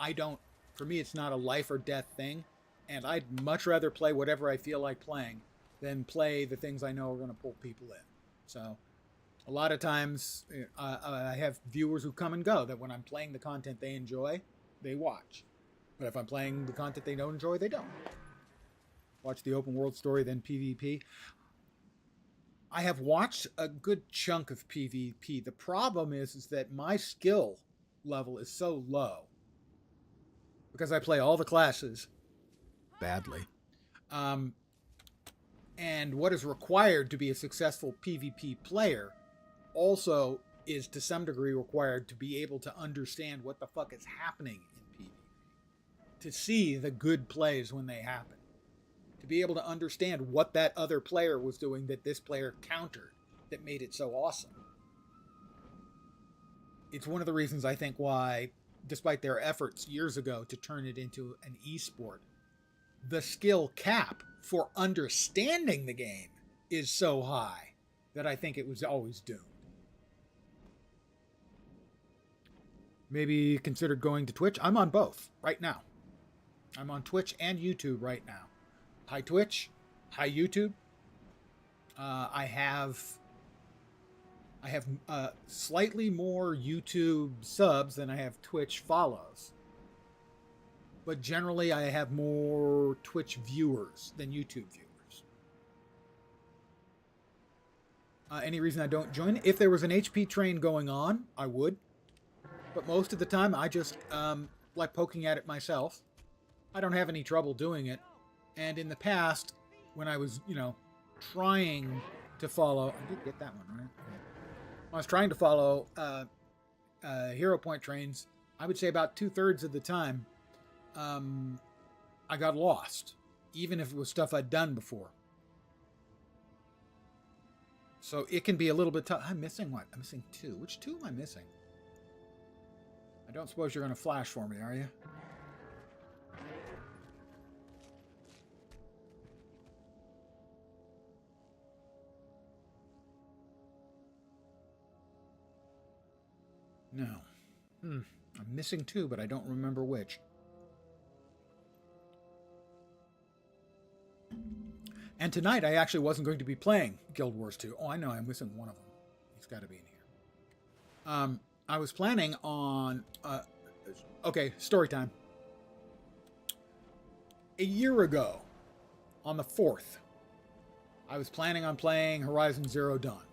for me it's not a life or death thing, and I'd much rather play whatever I feel like playing than play the things I know are going to pull people in. So, a lot of times, I have viewers who come and go, that when I'm playing the content they enjoy, they watch. But if I'm playing the content they don't enjoy, they don't. Watch the open world story, then PvP. I have watched a good chunk of PvP. The problem is that my skill level is so low. Because I play all the classes badly. And what is required to be a successful PvP player also is to some degree required to be able to understand what the fuck is happening in PvP. To see the good plays when they happen. To be able to understand what that other player was doing that this player countered that made it so awesome. It's one of the reasons I think why, despite their efforts years ago to turn it into an esport, the skill cap for understanding the game is so high that I think it was always doomed. Maybe consider going to Twitch. I'm on both right now. I'm on Twitch and YouTube right now. Hi Twitch, hi YouTube. I have slightly more YouTube subs than I have Twitch follows. But generally I have more Twitch viewers than YouTube viewers. Any reason I don't join? If there was an HP train going on, I would. But most of the time I just like poking at it myself. I don't have any trouble doing it. And in the past, when I was, trying to follow... I did get that one, right? When I was trying to follow hero point trains, I would say about 2/3 of the time, I got lost. Even if it was stuff I'd done before. So it can be a little bit tough. I'm missing what? I'm missing 2. Which 2 am I missing? I don't suppose you're going to flash for me, are you? No. I'm missing 2, but I don't remember which. And tonight, I actually wasn't going to be playing Guild Wars 2. Oh, I know, I'm missing one of them. He's got to be in here. I was planning on... okay, story time. A year ago, on the 4th, I was planning on playing Horizon Zero Dawn.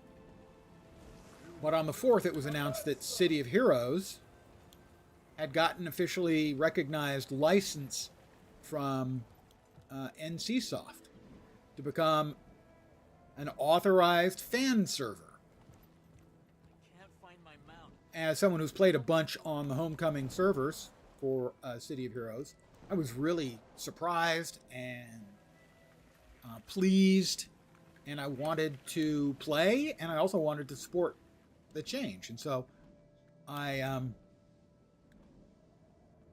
But on the 4th, it was announced that City of Heroes had gotten officially recognized license from NCSoft to become an authorized fan server. Can't find my mount. As someone who's played a bunch on the Homecoming servers for City of Heroes, I was really surprised and pleased, and I wanted to play, and I also wanted to support the change. And so I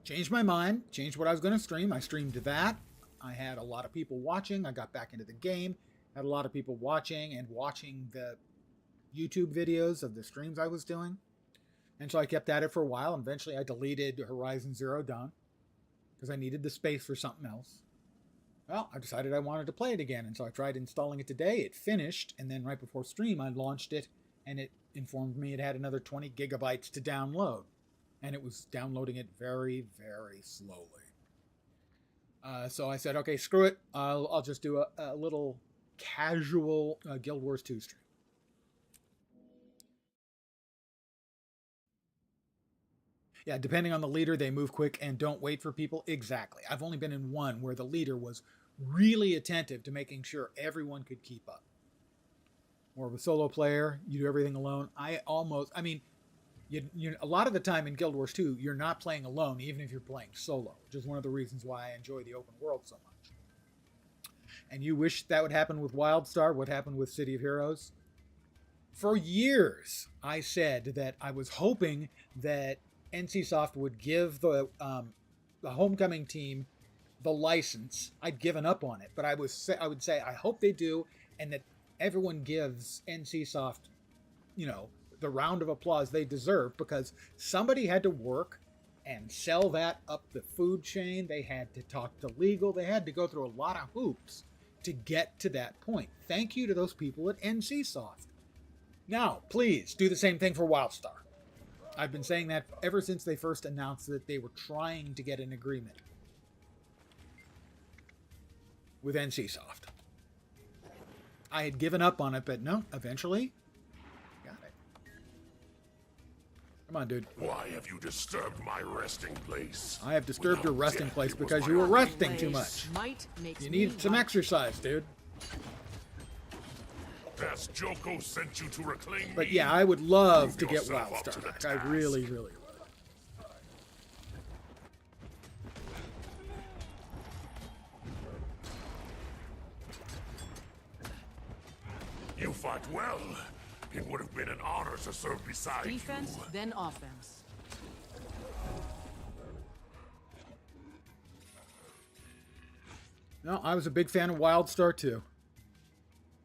changed my mind, changed what I was going to stream. I streamed that. I had a lot of people watching. I got back into the game, had a lot of people watching and watching the YouTube videos of the streams I was doing. And so I kept at it for a while, and eventually I deleted Horizon Zero Dawn because I needed the space for something else. Well, I decided I wanted to play it again, and so I tried installing it today. It finished, and then right before stream I launched it, and it informed me it had another 20 gigabytes to download. And it was downloading it very, very slowly. So I said, okay, screw it. I'll just do a little casual Guild Wars 2 stream. Yeah, depending on the leader, they move quick and don't wait for people. Exactly. I've only been in one where the leader was really attentive to making sure everyone could keep up. More of a solo player, you do everything alone. A lot of the time in Guild Wars 2, you're not playing alone, even if you're playing solo, which is one of the reasons why I enjoy the open world so much. And you wish that would happen with WildStar, what happened with City of Heroes? For years, I said that I was hoping that NCSoft would give the Homecoming team the license. I'd given up on it, but I would say I hope they do, and that everyone gives NCSoft, the round of applause they deserve, because somebody had to work and sell that up the food chain. They had to talk to legal. They had to go through a lot of hoops to get to that point. Thank you to those people at NCSoft. Now, please do the same thing for WildStar. I've been saying that ever since they first announced that they were trying to get an agreement with NCSoft. I had given up on it, but no, eventually, got it. Come on, dude. Why have you disturbed my resting place? I have disturbed your resting place because you were resting too much. You need some exercise, dude. Has Joko sent you to reclaim me? But yeah, I would love to get WildStar back. I really, really would. You fought well. It would have been an honor to serve beside you. Defense, then offense. No, I was a big fan of WildStar too.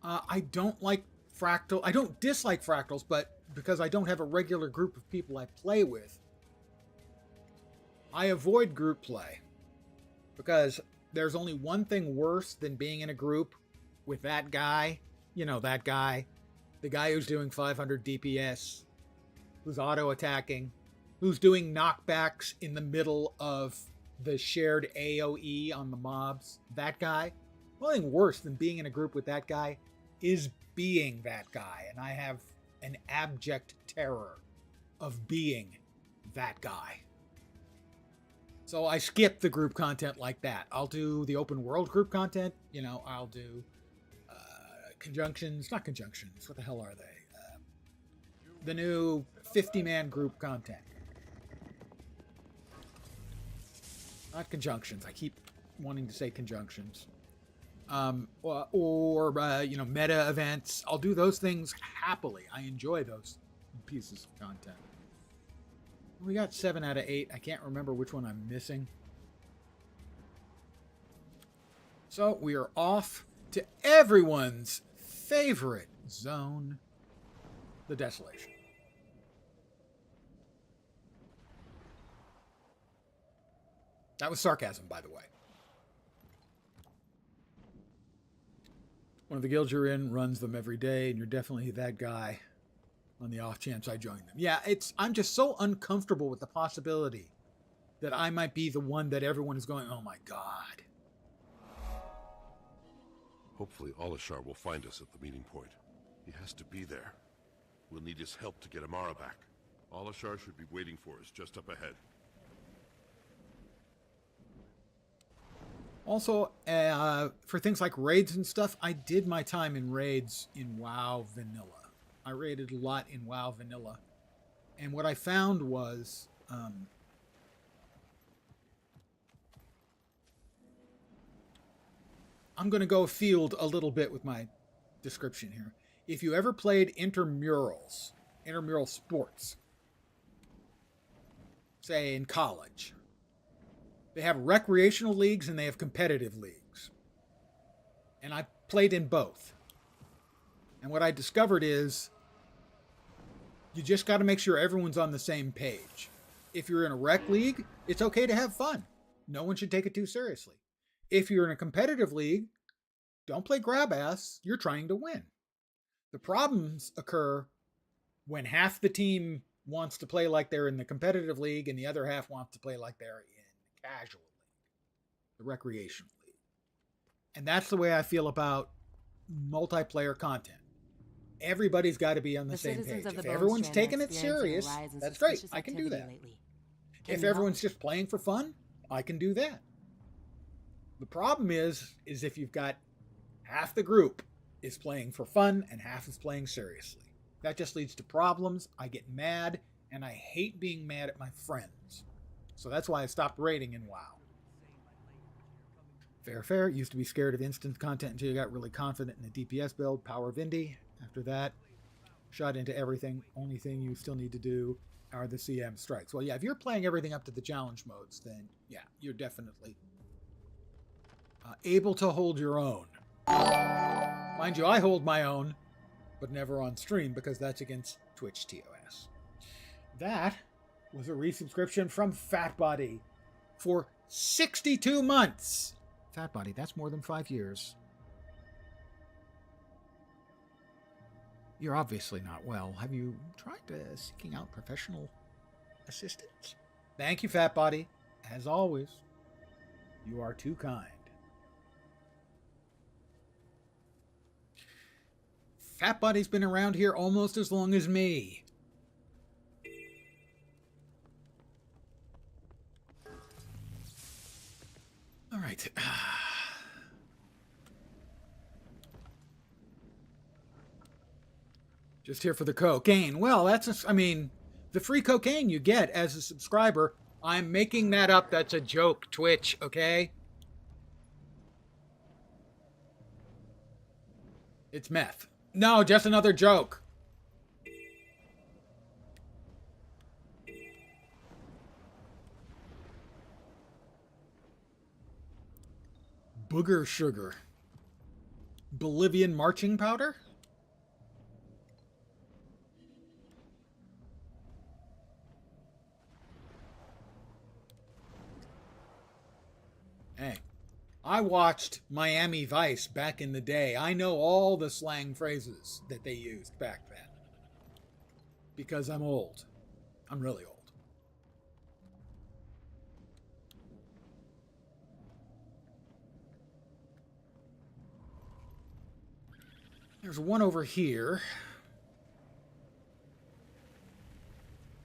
I don't like Fractal. I don't dislike Fractals, but because I don't have a regular group of people I play with, I avoid group play. Because there's only one thing worse than being in a group with that guy. You know, that guy. The guy who's doing 500 DPS. Who's auto-attacking. Who's doing knockbacks in the middle of the shared AoE on the mobs. That guy. The only thing worse than being in a group with that guy is being that guy. And I have an abject terror of being that guy. So I skip the group content like that. I'll do the open world group content. You know, I'll do conjunctions. Not conjunctions. What the hell are they? The new 50-man group content. Not conjunctions. I keep wanting to say conjunctions. Or meta events. I'll do those things happily. I enjoy those pieces of content. We got 7 out of 8. I can't remember which one I'm missing. So we are off to everyone's favorite zone, the Desolation. That was sarcasm, by the way. One of the guilds you're in runs them every day, and you're definitely that guy on the off chance I join them. Yeah, I'm just so uncomfortable with the possibility that I might be the one that everyone is going, oh my God. Hopefully Alashar will find us at the meeting point. He has to be there. We'll need his help to get Amara back. Alashar should be waiting for us just up ahead. Also, for things like raids and stuff, I did my time in raids in WoW Vanilla. I raided a lot in WoW Vanilla. And what I found was... I'm going to go afield a little bit with my description here. If you ever played intramural sports, say in college, they have recreational leagues and they have competitive leagues. And I played in both. And what I discovered is you just got to make sure everyone's on the same page. If you're in a rec league, it's okay to have fun. No one should take it too seriously. If you're in a competitive league, don't play grab ass. You're trying to win. The problems occur when half the team wants to play like they're in the competitive league and the other half wants to play like they're in the casual league, the recreational league. And that's the way I feel about multiplayer content. Everybody's got to be on the same page. If everyone's taking it serious, that's great. I can do that. If everyone's just playing for fun, I can do that. The problem is if you've got half the group is playing for fun and half is playing seriously. That just leads to problems. I get mad, and I hate being mad at my friends. So that's why I stopped raiding in WoW. Fair. Used to be scared of instant content until you got really confident in the DPS build, Power of Indy. After that, shot into everything. Only thing you still need to do are the CM strikes. Well, yeah, if you're playing everything up to the challenge modes, then yeah, you're definitely able to hold your own. Mind you, I hold my own, but never on stream because that's against Twitch TOS. That was a resubscription from Fatbody for 62 months. Fatbody, that's more than 5 years. You're obviously not well. Have you tried seeking out professional assistance? Thank you, Fatbody. As always, you are too kind. Fatbody's been around here almost as long as me. All right. Just here for the cocaine. Well, that's, the free cocaine you get as a subscriber. I'm making that up. That's a joke, Twitch, okay? It's meth. No, just another joke. Booger sugar. Bolivian marching powder? Hey, I watched Miami Vice back in the day. I know all the slang phrases that they used back then. Because I'm old. I'm really old. There's one over here.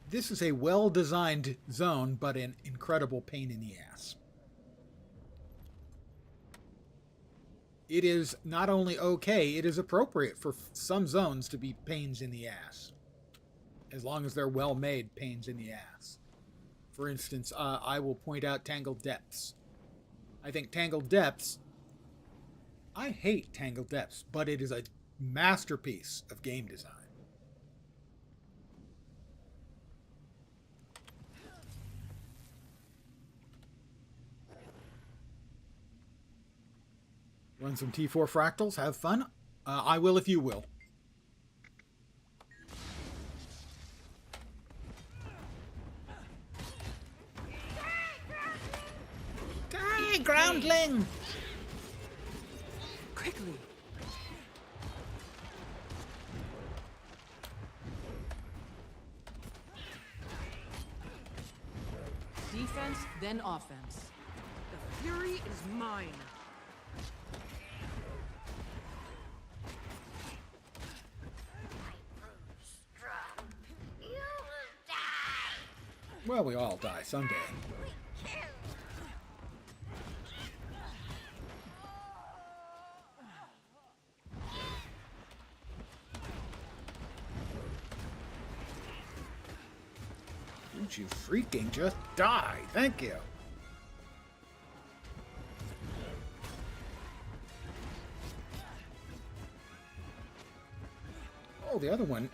This is a well-designed zone, but an incredible pain in the ass. It is not only okay, it is appropriate for some zones to be pains in the ass. As long as they're well-made pains in the ass. For instance, I will point out Tangled Depths. I think Tangled Depths... I hate Tangled Depths, but it is a masterpiece of game design. Run some T4 fractals, have fun. I will if you will. Die, groundling! Quickly. Defense, then offense. The fury is mine. Well, we all die someday. Won't you freaking just die? Thank you. Oh, the other one.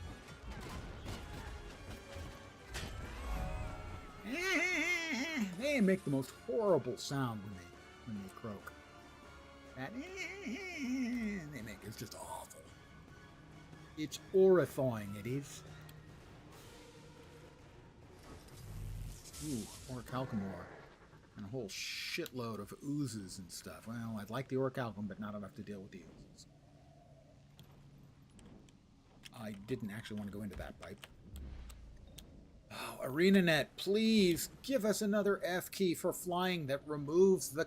They make the most horrible sound when they croak. That they make it's just awful. It's horrifying, it is. Ooh, orichalcum ore. And a whole shitload of oozes and stuff. Well, I'd like the orichalcum, but not enough to deal with the oozes. I didn't actually want to go into that pipe. Oh, ArenaNet, please give us another F key for flying that removes the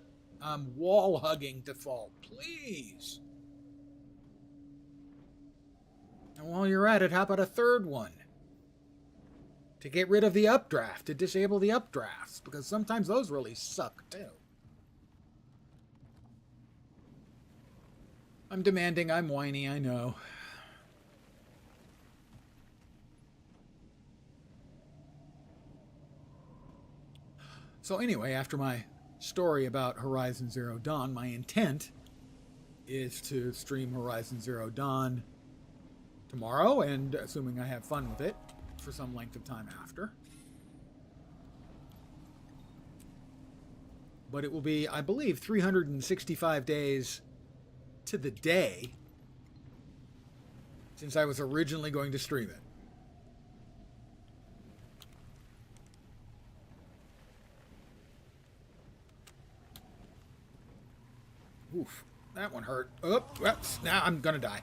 wall hugging default. Please. And while you're at it, how about a third one? To get rid of the updraft, to disable the updrafts, because sometimes those really suck too. I'm demanding, I'm whiny, I know. So anyway, after my story about Horizon Zero Dawn, my intent is to stream Horizon Zero Dawn tomorrow, and assuming I have fun with it, for some length of time after. But it will be, I believe, 365 days to the day since I was originally going to stream it. Oof, that one hurt. Oh, whoops, now I'm gonna die.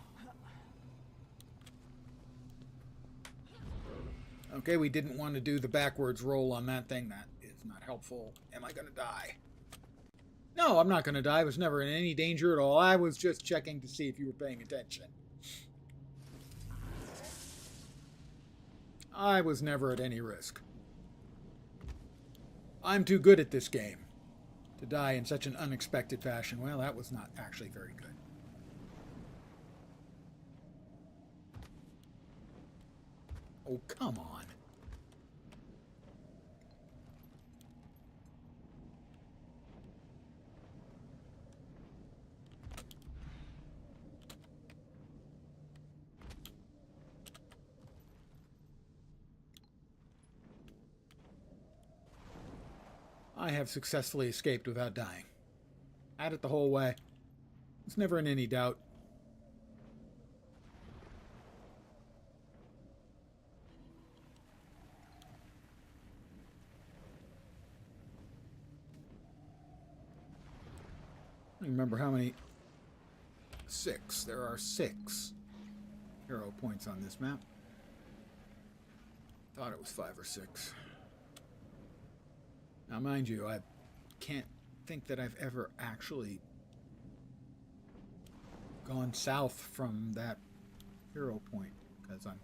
Okay, we didn't want to do the backwards roll on that thing. That is not helpful. Am I gonna die? No, I'm not gonna die. I was never in any danger at all. I was just checking to see if you were paying attention. I was never at any risk. I'm too good at this game to die in such an unexpected fashion. Well, that was not actually very good. Oh, come on. I have successfully escaped without dying. Had it the whole way. It's never in any doubt. I don't remember how many. 6. There are 6 hero points on this map. Thought it was 5 or 6. Now, mind you, I can't think that I've ever actually gone south from that hero point, because I'm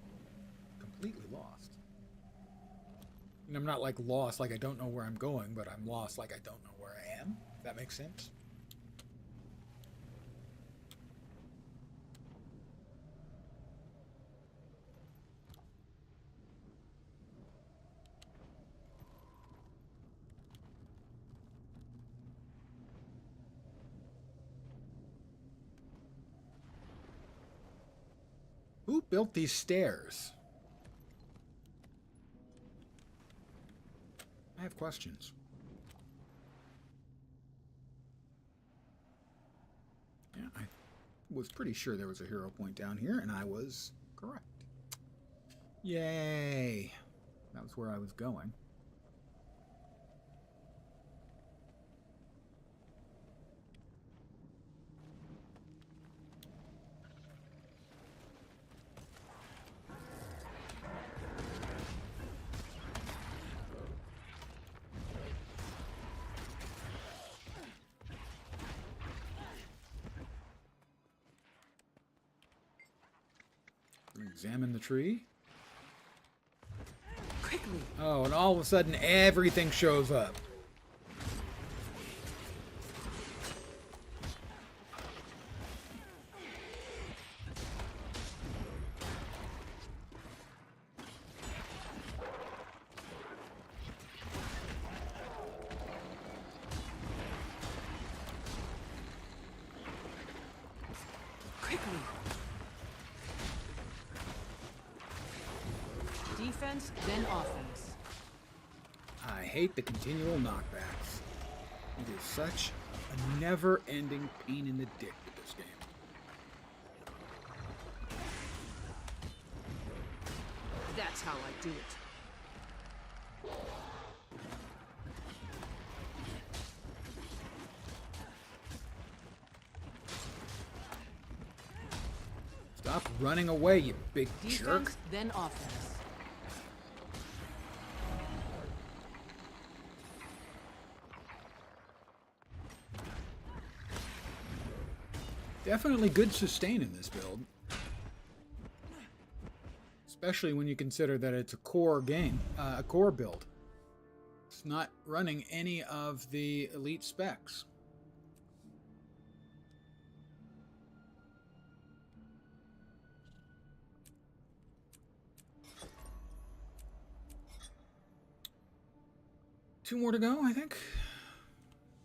completely lost. And I'm not like lost like I don't know where I'm going, but I'm lost like I don't know where I am. If that makes sense. Who built these stairs? I have questions. Yeah, I was pretty sure there was a hero point down here, and I was correct. Yay! That was where I was going. Examine the tree. Quickly. Quickly. Oh, and all of a sudden everything shows up. Quickly. Defense, then offense. I hate the continual knockbacks. It is such a never-ending pain in the dick with this game. That's how I do it. Stop running away, you big Defense, jerk. then offense. Definitely good sustain in this build. Especially when you consider that it's a core game, a core build. It's not running any of the elite specs. Two more to go, I think.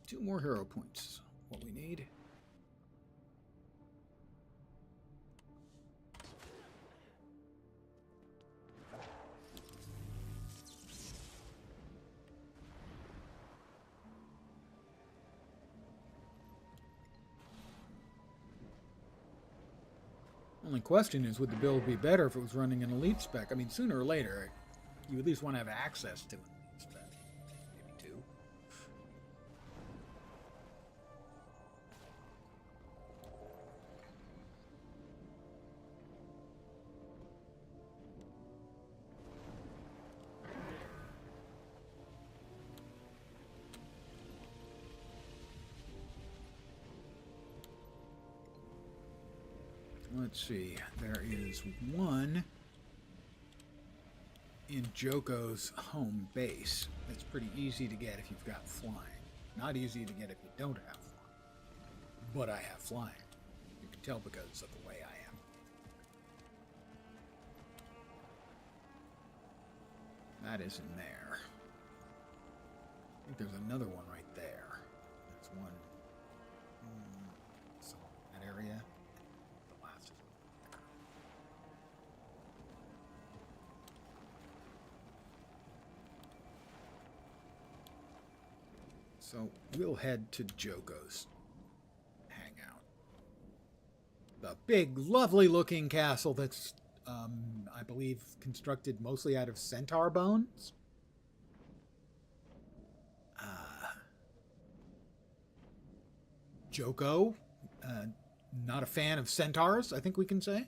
2 more hero points. What we need. Only question is, would the build be better if it was running an elite spec? I mean, sooner or later, you at least want to have access to an elite spec. Maybe 2. Let's see, there is one in Joko's home base. It's pretty easy to get if you've got flying. Not easy to get if you don't have flying. But I have flying. You can tell because of the way I am. That isn't there. I think there's another one right there. There's one so that area. So we'll head to Joko's hangout. The big, lovely looking castle that's, I believe, constructed mostly out of centaur bones. Joko, not a fan of centaurs, I think we can say.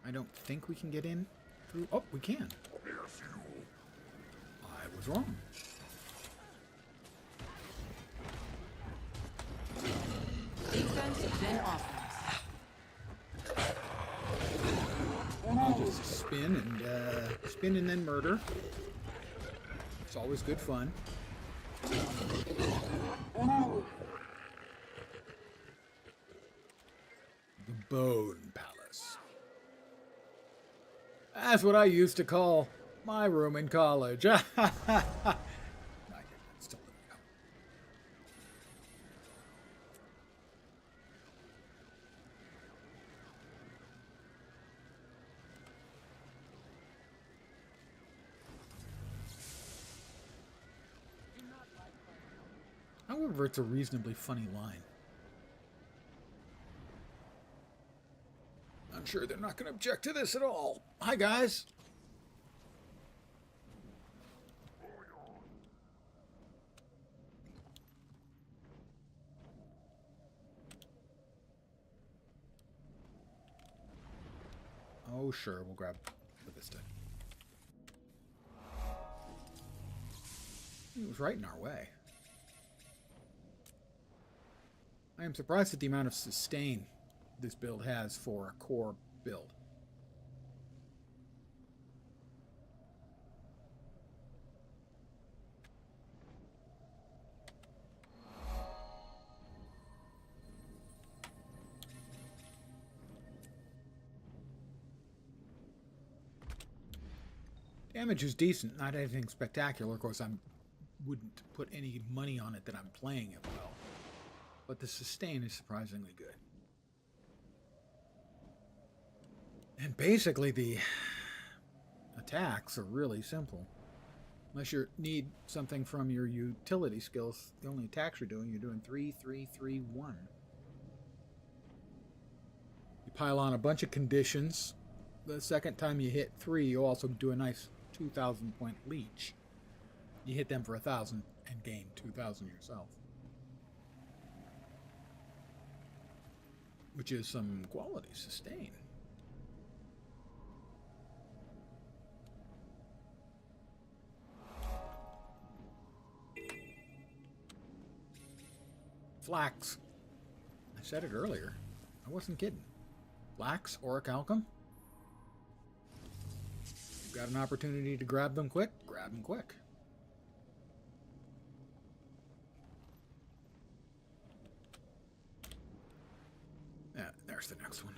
I don't think we can get in through... Oh, we can. I was wrong. Defense, then offense. I'll just spin and then murder. It's always good fun. The Bone Palace. That's what I used to call my room in college. I didn't. Still living out. However, it's a reasonably funny line. I'm sure they're not going to object to this at all. Hi, guys. Oh, sure. We'll grab the Vista. It was right in our way. I am surprised at the amount of sustain this build has for a core build. Damage is decent, not anything spectacular. Of course, I wouldn't put any money on it that I'm playing it well. But the sustain is surprisingly good. And basically, the attacks are really simple. Unless you need something from your utility skills, the only attacks you're doing 3, 3, 3, 1. You pile on a bunch of conditions. The second time you hit 3, you also do a nice 2,000 point leech. You hit them for 1,000 and gain 2,000 yourself. Which is some quality sustain. Flax. I said it earlier. I wasn't kidding. Flax, orichalcum. You've got an opportunity to grab them quick. Grab them quick. Yeah, there's the next one.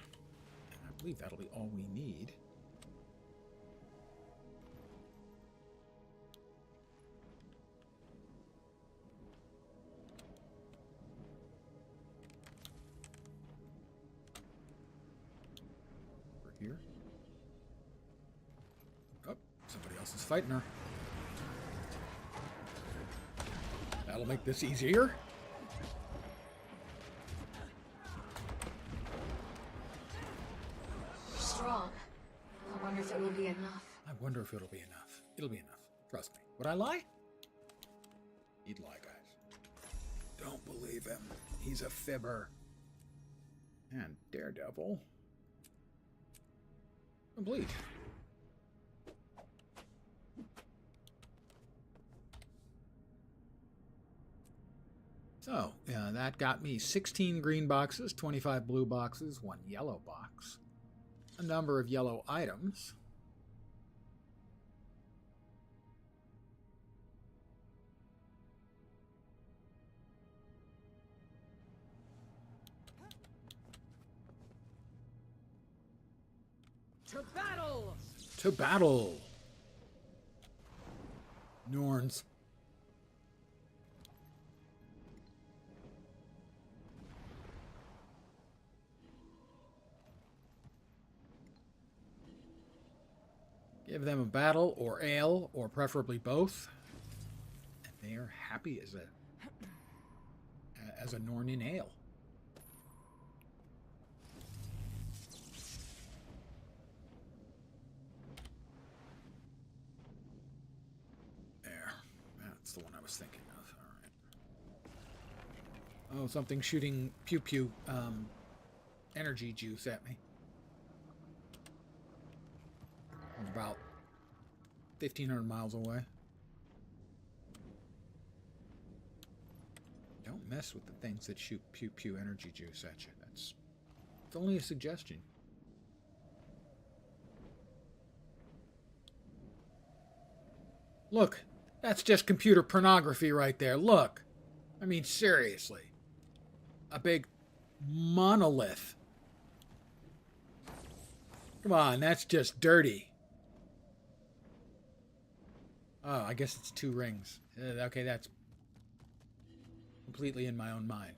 And I believe that'll be all we need. Over here. Oh, somebody else is fighting her. That'll make this easier. Strong. I wonder if it will be enough. I wonder if it'll be enough. It'll be enough. Trust me. Would I lie? He'd lie, guys. Don't believe him. He's a fibber. And Daredevil. Complete. So, that got me 16 green boxes, 25 blue boxes, 1 yellow box, a number of yellow items, To battle! to battle! Norns. Give them a battle or ale, or preferably both, and they are happy as a Norn in ale. There, that's the one I was thinking of. All right. Oh, something shooting pew pew energy juice at me. About 1,500 miles away. Don't mess with the things that shoot pew pew energy juice at you. It's only a suggestion. Look, that's just computer pornography right there. Look. I mean, seriously. A big monolith. Come on, that's just dirty. Oh, I guess it's 2 rings. Okay, that's completely in my own mind.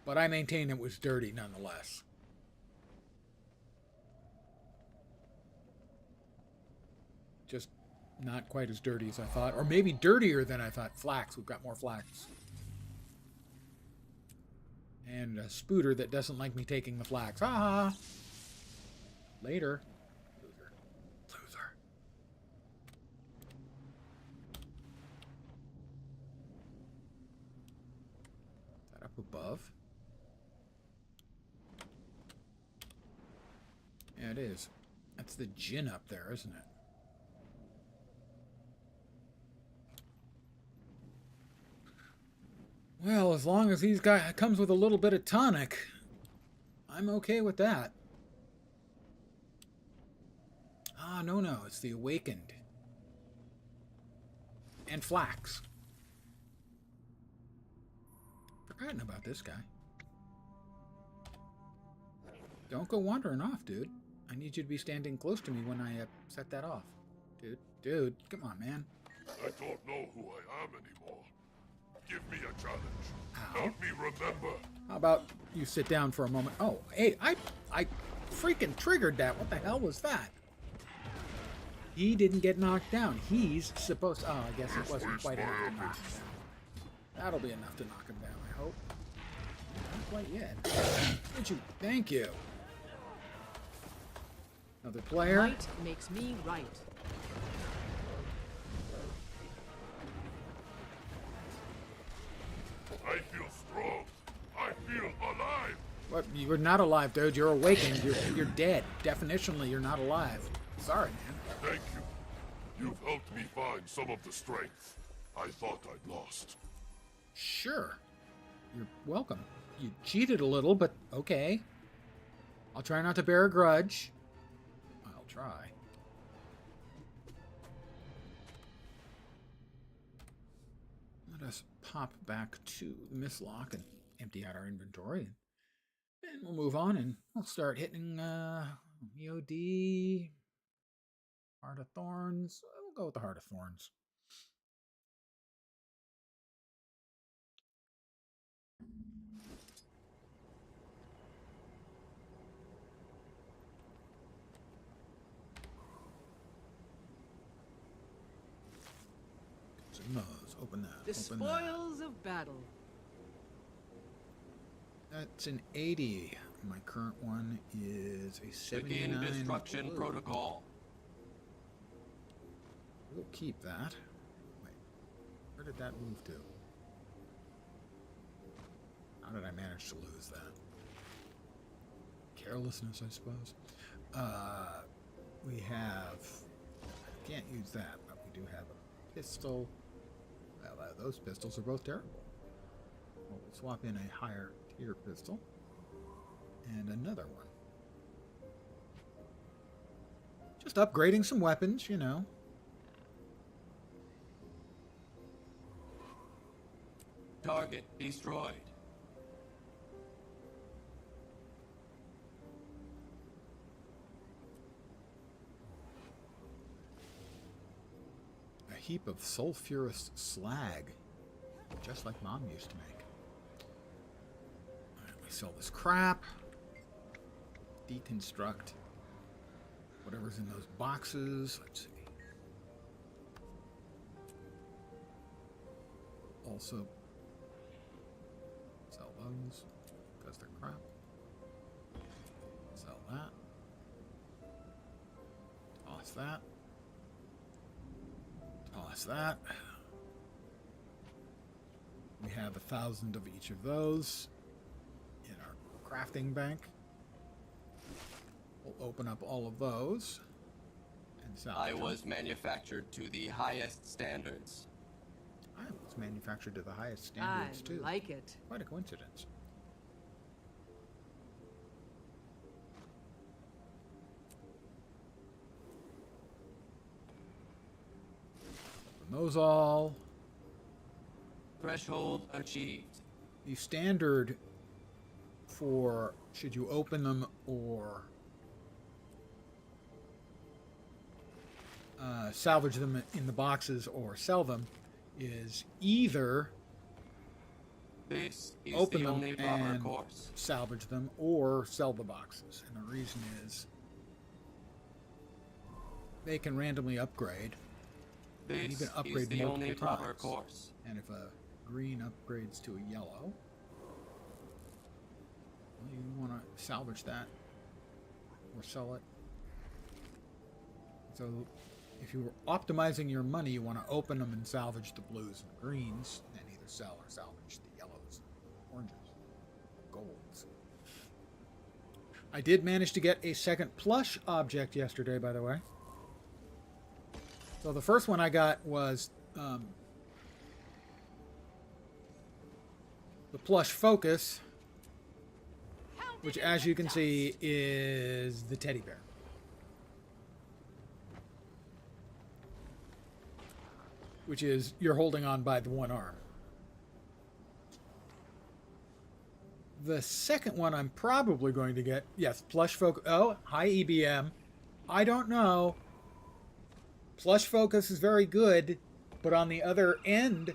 But I maintain it was dirty nonetheless. Just not quite as dirty as I thought. Or maybe dirtier than I thought. Flax. We've got more flax. And a spooter that doesn't like me taking the flax. Ha ha! Later. Above. Yeah, it is. That's the gin up there, isn't it? Well, as long as he's got comes with a little bit of tonic, I'm okay with that. Ah, no, it's the Awakened. And Flax. Forgotten about this guy. Don't go wandering off, dude. I need you to be standing close to me when I set that off. Dude, come on, man. I don't know who I am anymore. Give me a challenge. Ow. Help me remember. How about you sit down for a moment? Oh, hey, I freaking triggered that. What the hell was that? He didn't get knocked down. He's supposed to... Oh, I guess it wasn't quite enough to knock him down. That'll be enough to knock him down, I hope. Not quite yet. Thank you. Another player. Might makes me right. I feel strong. I feel alive. What? You're not alive, dude. You're awakened. You're dead. Definitionally, you're not alive. Sorry, man. Thank you. You've helped me find some of the strength I thought I'd lost. Sure. You're welcome. You cheated a little, but okay. I'll try not to bear a grudge. I'll try. Let us pop back to the mislock and empty out our inventory. And we'll move on and we'll start hitting EOD, Heart of Thorns. We'll go with the Heart of Thorns. Open that. The spoils of battle. That's an 80. My current one is a 79. Begin destruction protocol. We'll keep that. Wait, where did that move to? How did I manage to lose that? Carelessness, I suppose. We have... I can't use that, but we do have a pistol. Well, those pistols are both terrible. We'll swap in a higher tier pistol. And another one. Just upgrading some weapons, you know. Target destroyed. A heap of sulfurous slag. Just like Mom used to make. Alright, we sell this crap. Deconstruct whatever's in those boxes. Let's see. Also, sell those because they're crap. Sell that. Toss that. Toss that. We have 1,000 of each of those in our crafting bank. We'll open up all of those and sell. I was manufactured to the highest standards. I was manufactured to the highest standards too. I like it. Quite a coincidence. Open those all. Threshold achieved. The standard for should you open them or salvage them in the boxes or sell them is either this is open the them only proper and course. salvage them or sell the boxes. And the reason is they can randomly upgrade. This and you can upgrade is the multiple only proper times. course. And if a green upgrades to a yellow, well, you want to salvage that or sell it. So if you were optimizing your money, you want to open them and salvage the blues and greens, and either sell or salvage the yellows, oranges, golds. I did manage to get a second plush object yesterday, by the way. So the first one I got was The plush focus, which as you can see is the teddy bear. Which is you're holding on by the one arm. The second one I'm probably going to get, yes, plush focus. Oh, hi EBM. I don't know. Plush focus is very good, but on the other end,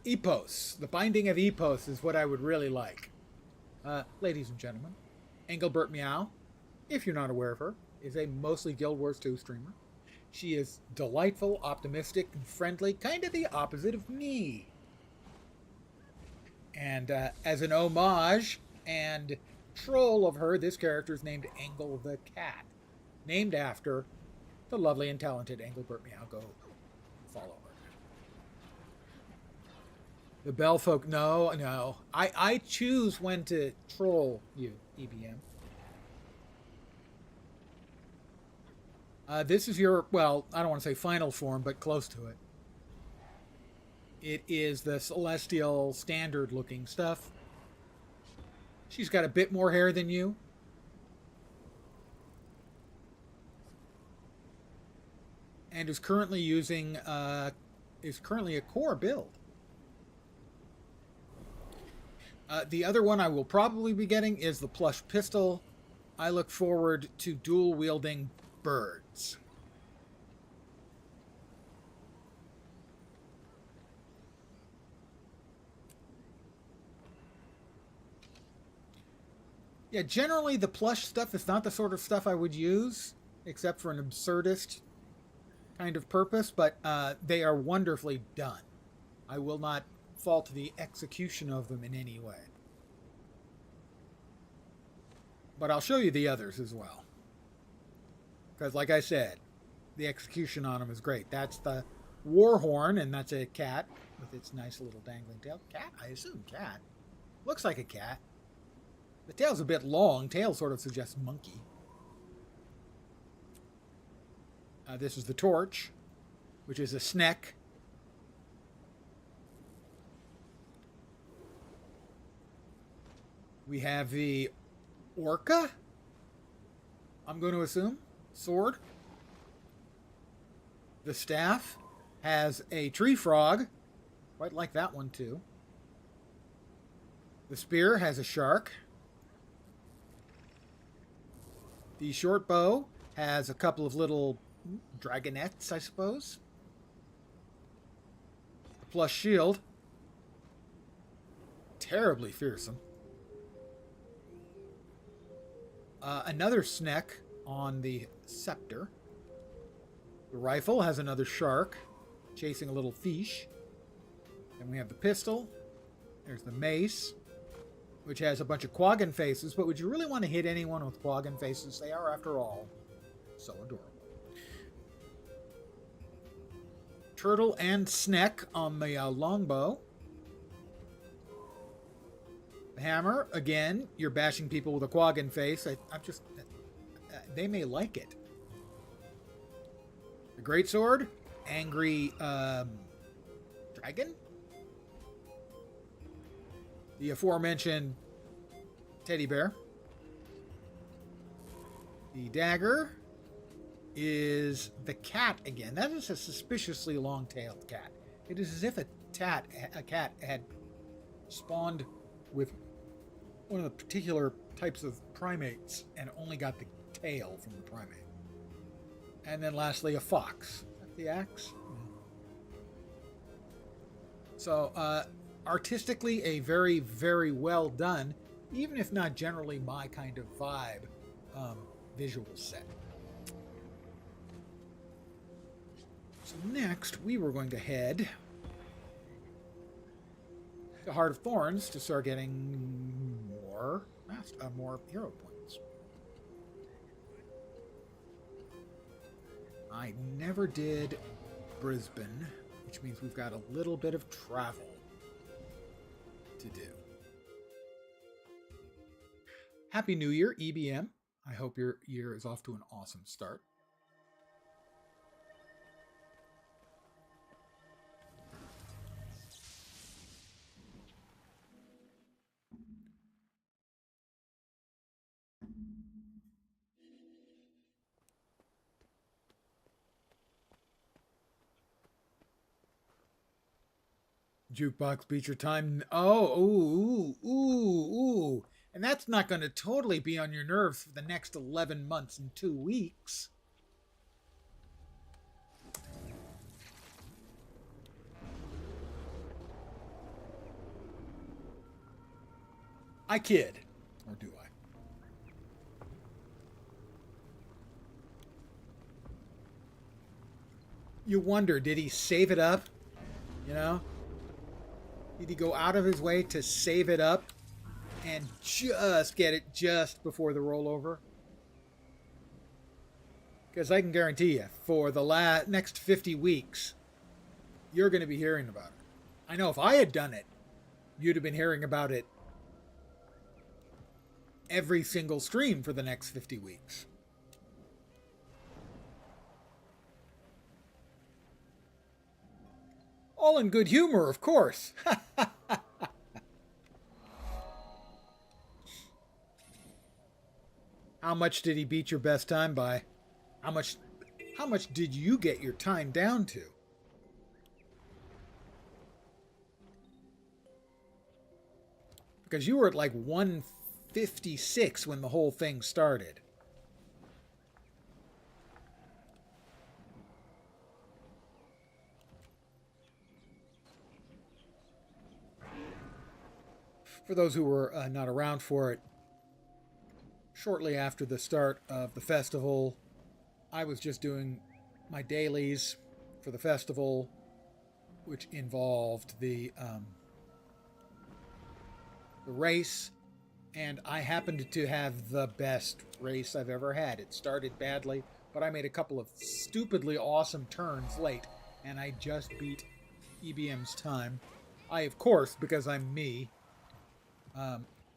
Epos. The binding of Epos is what I would really like. Ladies and gentlemen, Engelbert Meow, if you're not aware of her, is a mostly Guild Wars 2 streamer. She is delightful, optimistic, and friendly, kind of the opposite of me. And as an homage and troll of her, this character is named Engel the Cat, named after the lovely and talented Engelbert Meow. Go follow her. The Bellfolk, no. I choose when to troll you, EBM. This is your, well, I don't want to say final form, but close to it. It is the celestial standard looking stuff. She's got a bit more hair than you. And is currently using, is currently a core build. The other one I will probably be getting is the plush pistol. I look forward to dual wielding birds. Yeah, generally the plush stuff is not the sort of stuff I would use, except for an absurdist kind of purpose, but they are wonderfully done. I will not fault the execution of them in any way. But I'll show you the others as well. Because like I said, the execution on them is great. That's the Warhorn, and that's a cat with its nice little dangling tail. Cat? I assume cat. Looks like a cat. The tail's a bit long. Tail sort of suggests monkey. This is the Torch, which is a Sneck. We have the Orca, I'm going to assume. Sword. The Staff has a tree frog. Quite like that one too. The Spear has a shark. The short bow has a couple of little dragonettes, I suppose. The plush shield. Terribly fearsome. Another Sneck on the scepter. The rifle has another shark chasing a little fish. Then we have the pistol. There's the mace, which has a bunch of quaggan faces, but would you really want to hit anyone with quaggan faces? They are, after all, so adorable. Turtle and Sneck on the longbow. The hammer, again, you're bashing people with a quaggan face. I'm just... they may like it. The greatsword, angry dragon. The aforementioned teddy bear. The dagger is the cat again. That is a suspiciously long-tailed cat. It is as if a cat had spawned with one of the particular types of primates and only got the tail from the primate. And then lastly, a fox. Is that the axe? So, artistically, a very, very well done, even if not generally my kind of vibe, visual set. So next, we were going to head to Heart of Thorns to start getting more hero points. I never did Brisbane, which means we've got a little bit of travel to do. Happy New Year, EBM. I hope your year is off to an awesome start. Jukebox beat your time. Oh, ooh. And that's not going to totally be on your nerves for the next 11 months and 2 weeks. I kid. Or do I? You wonder, did he save it up? You know? Did he go out of his way to save it up and just get it just before the rollover? Because I can guarantee you, for the next 50 weeks, you're going to be hearing about it. I know if I had done it, you'd have been hearing about it every single stream for the next 50 weeks. All in good humor, of course. How much did he beat your best time by? How much did you get your time down to? Because you were at like 156 when the whole thing started. For those who were not around for it, shortly after the start of the festival, I was just doing my dailies for the festival, which involved the race, and I happened to have the best race I've ever had. It started badly, but I made a couple of stupidly awesome turns late, and I just beat EBM's time. I, of course, because I'm me,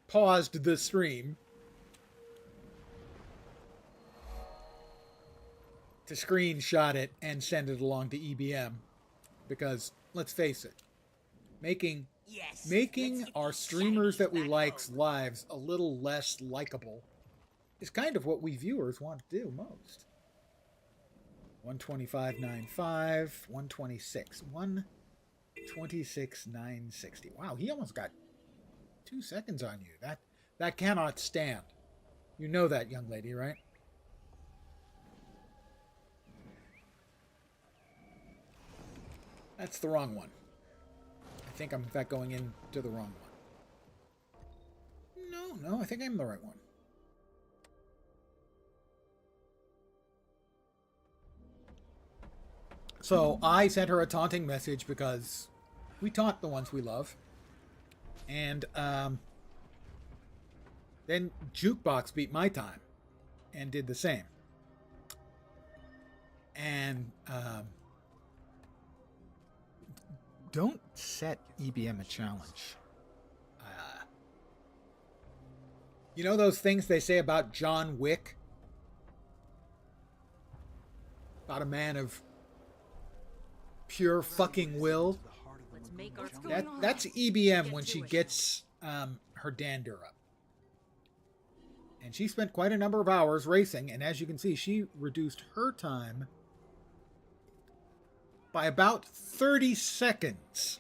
paused the stream to screenshot it and send it along to EBM, because let's face it, making our streamers that we like's lives a little less likable is kind of what we viewers want to do most. 125.95, 126, 126.960. Wow, he almost got 2 seconds on you. That cannot stand. You know that, young lady, right? That's the wrong one. I think I'm, in fact, going into the wrong one. No, I think I'm the right one. So I sent her a taunting message because we taunt the ones we love. And then Jukebox beat my time and did the same. And don't set EBM a challenge. You know those things they say about John Wick? About a man of pure fucking will? That's EBM when she gets her dander up. And she spent quite a number of hours racing, and as you can see, she reduced her time by about 30 seconds.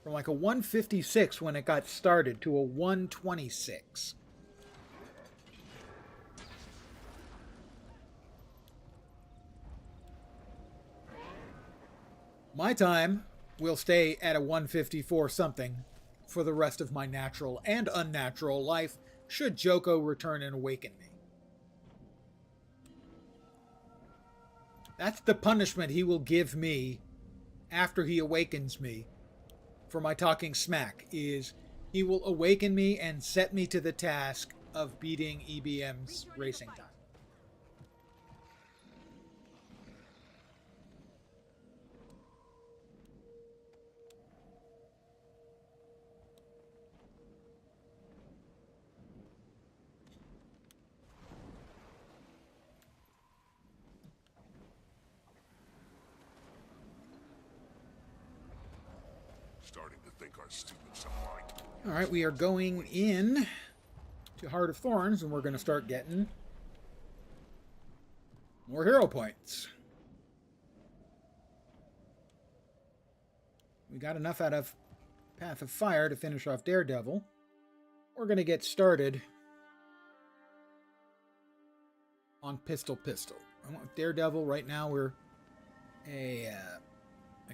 From like a 156 when it got started to a 126. My time will stay at a 154 something for the rest of my natural and unnatural life, should Joko return and awaken me. That's the punishment he will give me after he awakens me for my talking smack, is he will awaken me and set me to the task of beating EBM's racing time. Starting to think our students are lying. All right, we are going in to Heart of Thorns, and we're going to start getting more hero points. We got enough out of Path of Fire to finish off Daredevil. We're going to get started on Pistol. I want Daredevil. Right now we're a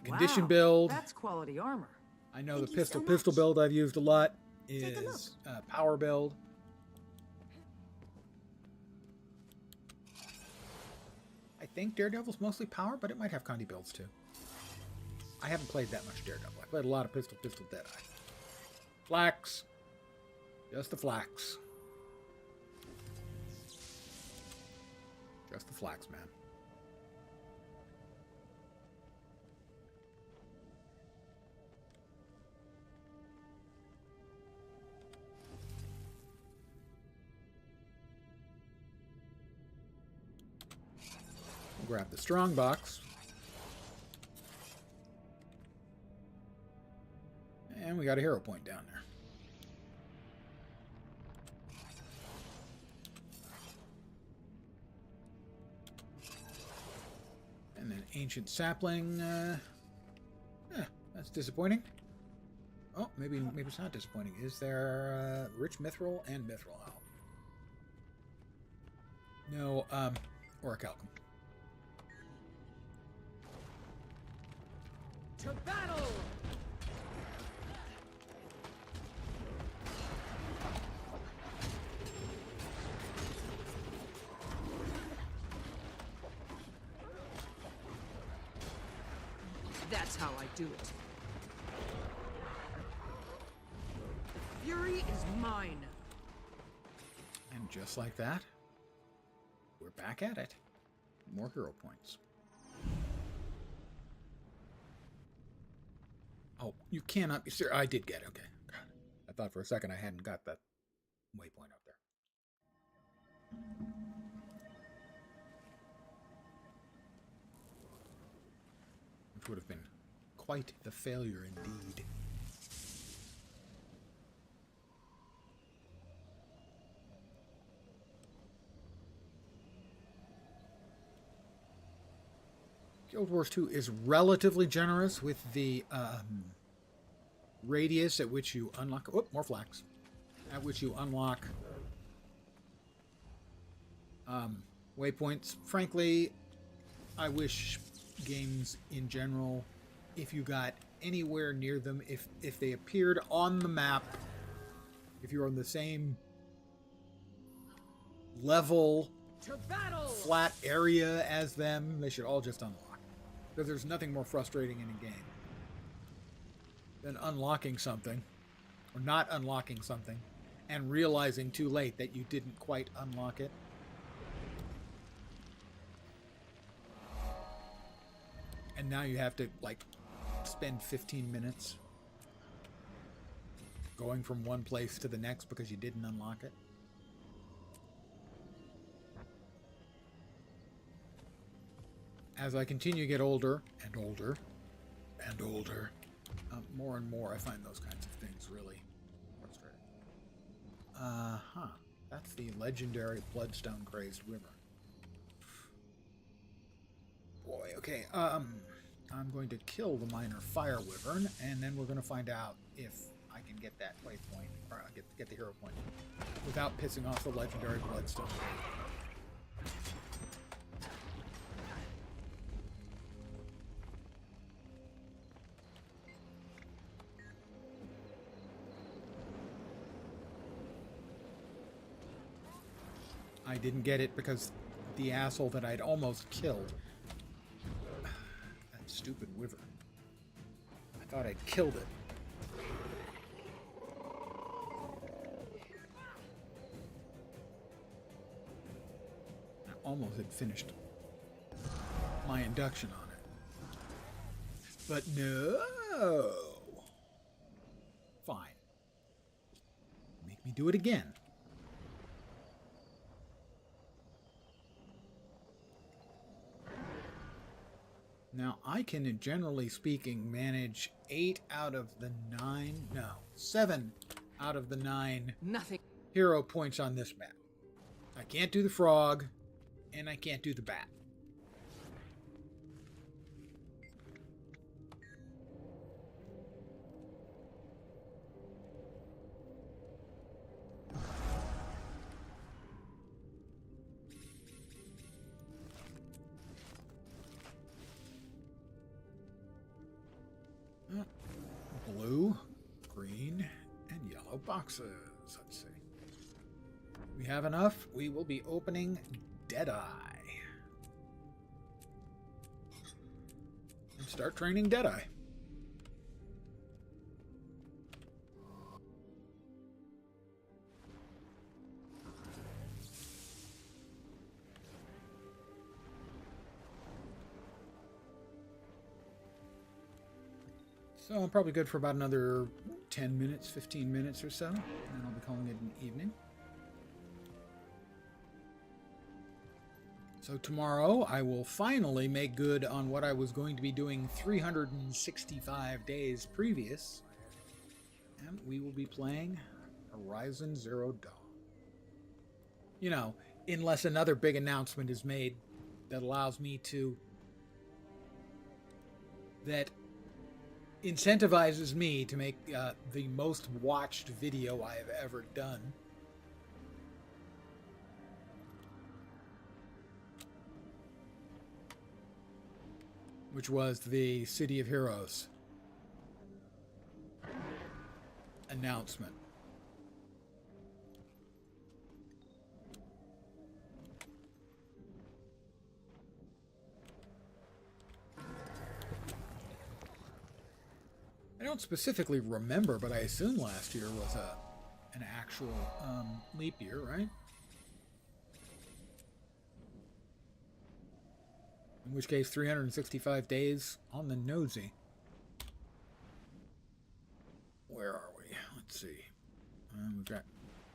condition build. That's quality armor. I know the pistol build I've used a lot is power build. I think Daredevil's mostly power, but it might have Condi builds too. I haven't played that much Daredevil. I played a lot of Pistol Deadeye. Flax. Just the flax. Just the flax, man. Grab the strong box. And we got a hero point down there. And then ancient sapling. That's disappointing. Oh, maybe it's not disappointing. Is there rich mithril and mithril? Oh. No, orichalcum. To battle! That's how I do it. The fury is mine. And just like that, we're back at it. More hero points. Oh, you cannot be serious. I did get it. Okay. I thought for a second I hadn't got that waypoint up there. Which would have been quite the failure indeed. Guild Wars 2 is relatively generous with the radius at which you unlock... Oh, more flax. At which you unlock waypoints. Frankly, I wish games in general, if you got anywhere near them, if they appeared on the map, if you're on the same level, flat area as them, they should all just unlock. Because there's nothing more frustrating in a game than unlocking something, or not unlocking something, and realizing too late that you didn't quite unlock it. And now you have to, like, spend 15 minutes going from one place to the next because you didn't unlock it. As I continue to get older and older and older, more and more I find those kinds of things really frustrating. That's the legendary Bloodstone Crazed Wyvern. Boy, okay. I'm going to kill the minor Fire Wyvern, and then we're going to find out if I can get that waypoint, or get the hero point, without pissing off the legendary Bloodstone. I didn't get it because the asshole that I'd almost killed. That stupid wyvern. I thought I'd killed it. I almost had finished my induction on it. But no! Fine. Make me do it again. Now, I can, generally speaking, manage 7 out of the 9 hero points on this map. I can't do the frog, and I can't do the bat. Blue, green, and yellow boxes. Let's see. We have enough. We will be opening Deadeye. And start training Deadeye. So I'm probably good for about another 10 minutes, 15 minutes or so, and then I'll be calling it an evening. So tomorrow I will finally make good on what I was going to be doing 365 days previous, and we will be playing Horizon Zero Dawn. You know, unless another big announcement is made that allows me to... that incentivizes me to make the most watched video I have ever done. Which was the City of Heroes announcement. I don't specifically remember, but I assume last year was an actual leap year, right? In which case, 365 days on the nosy. Where are we? Let's see. We've got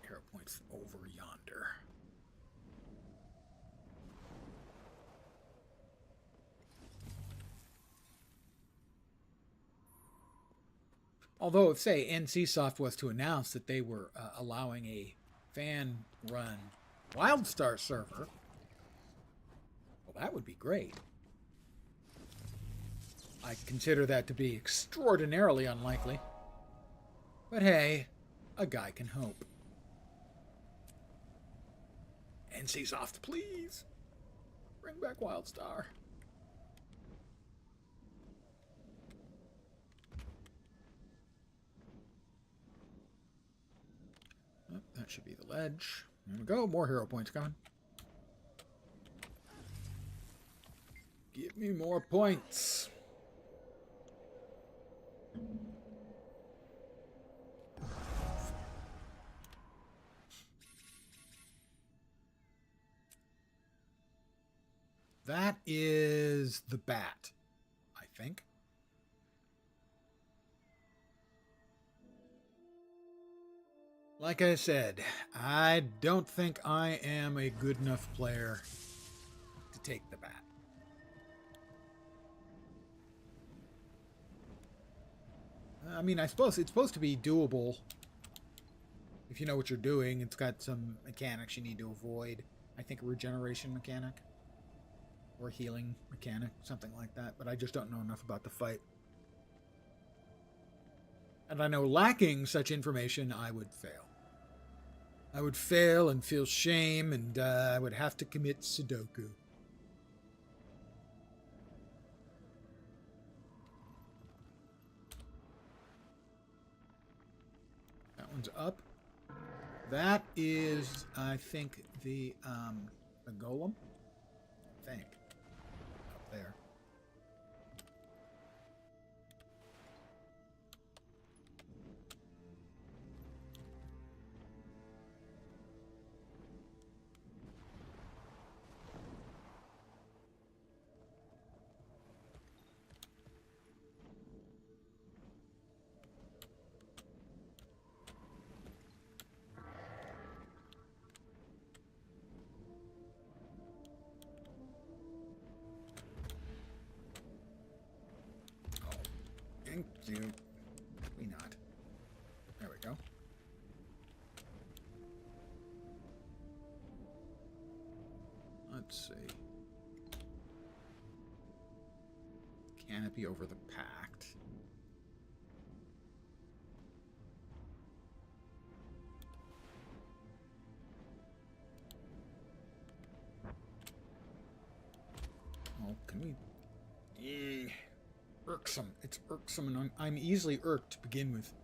hero points over yonder. Although, if, say, NCSoft was to announce that they were allowing a fan-run WildStar server, well, that would be great. I consider that to be extraordinarily unlikely. But hey, a guy can hope. NCSoft, please! Bring back WildStar. Oh, that should be the ledge. There we go. More hero points coming. Give me more points. That is the bat, I think. Like I said, I don't think I am a good enough player to take the bat. I mean, I suppose it's supposed to be doable if you know what you're doing. It's got some mechanics you need to avoid. I think a regeneration mechanic or healing mechanic, something like that. But I just don't know enough about the fight. And I know lacking such information, I would fail. I would fail and feel shame, and I would have to commit Sudoku. That one's up. That is, I think, the golem. I think. Up there. Thank you. Maybe not. There we go. Let's see. Canopy over the pact. Oh, can we... irksome. It's irksome, and I'm easily irked to begin with.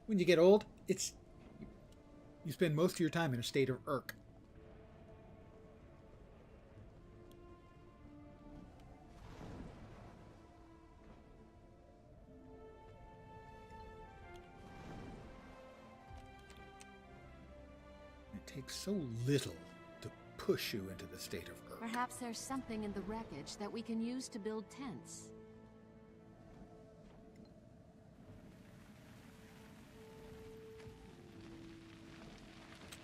When you get old, you spend most of your time in a state of irk. It takes so little to push you into the state of irk. Perhaps there's something in the wreckage that we can use to build tents.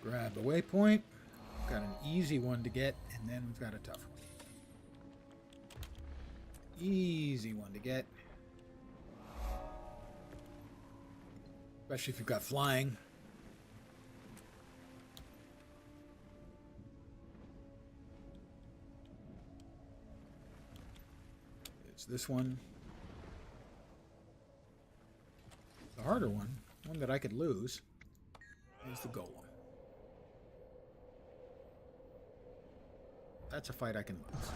Grab a waypoint. Got an easy one to get, and then we've got a tough one. Easy one to get. Especially if you've got flying. It's this one. The harder one that I could lose, is the golem. That's a fight I can lose.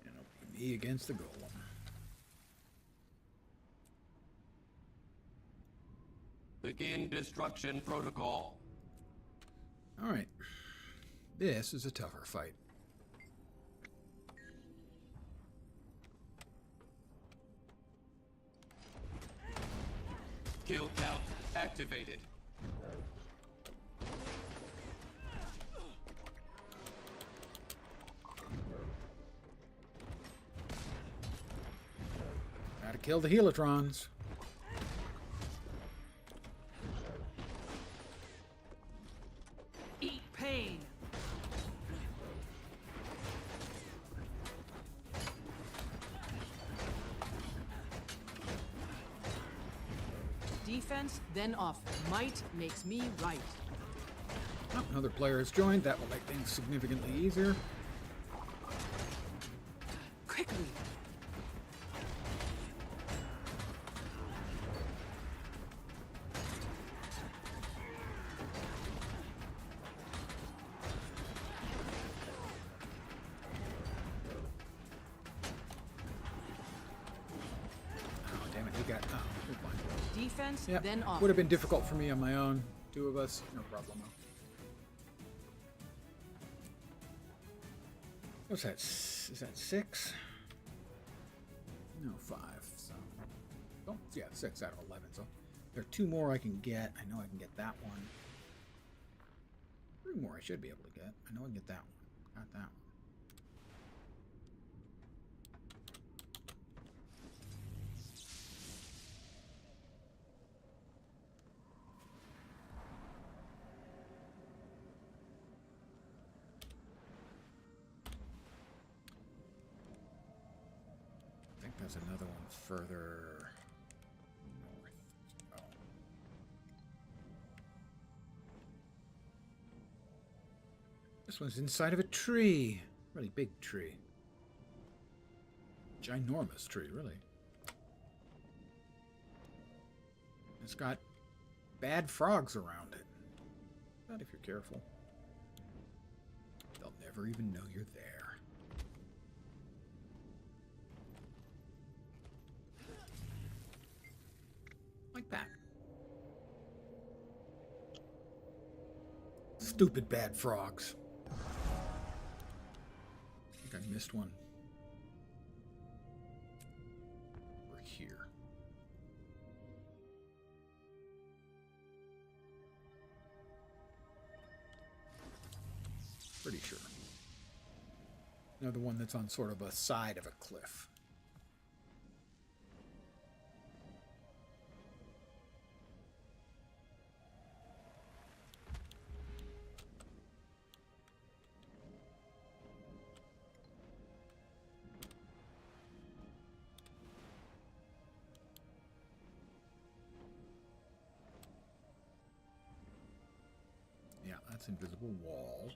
And it'll be me against the golem. Begin destruction protocol. Alright. This is a tougher fight. Kill count activated. Gotta kill the helitrons. Eat pain. Defense, then offense. Might makes me right. Oh, another player has joined. That will make things significantly easier. Quickly. Oh, damn it. We got... Oh, we're fine. Defense, Yep. then offense. Would have been difficult for me on my own. Two of us, no problem. What's that? Is that 6? No, 5. So, oh, yeah, 6 out of 11. So there are 2 more I can get. I know I can get that one. 3 more I should be able to get. I know I can get that one. Got that one. There's another one further north. Oh. This one's inside of a tree. Really big tree. Ginormous tree, really. It's got bad frogs around it. Not if you're careful. They'll never even know you're there. Like that. Stupid bad frogs. I think I missed one. We're here. Pretty sure. Another one that's on sort of a side of a cliff. That's Invisible Wall.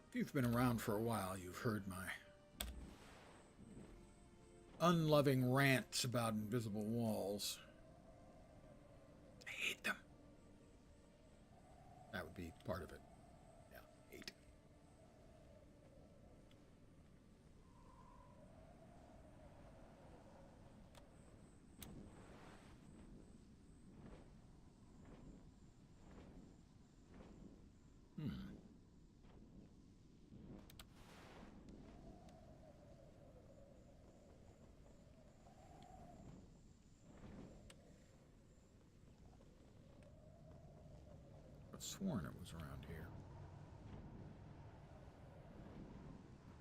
If you've been around for a while, you've heard my unloving rants about invisible walls. I hate them. That would be part of it. Yeah, hate. Sworn it was around here.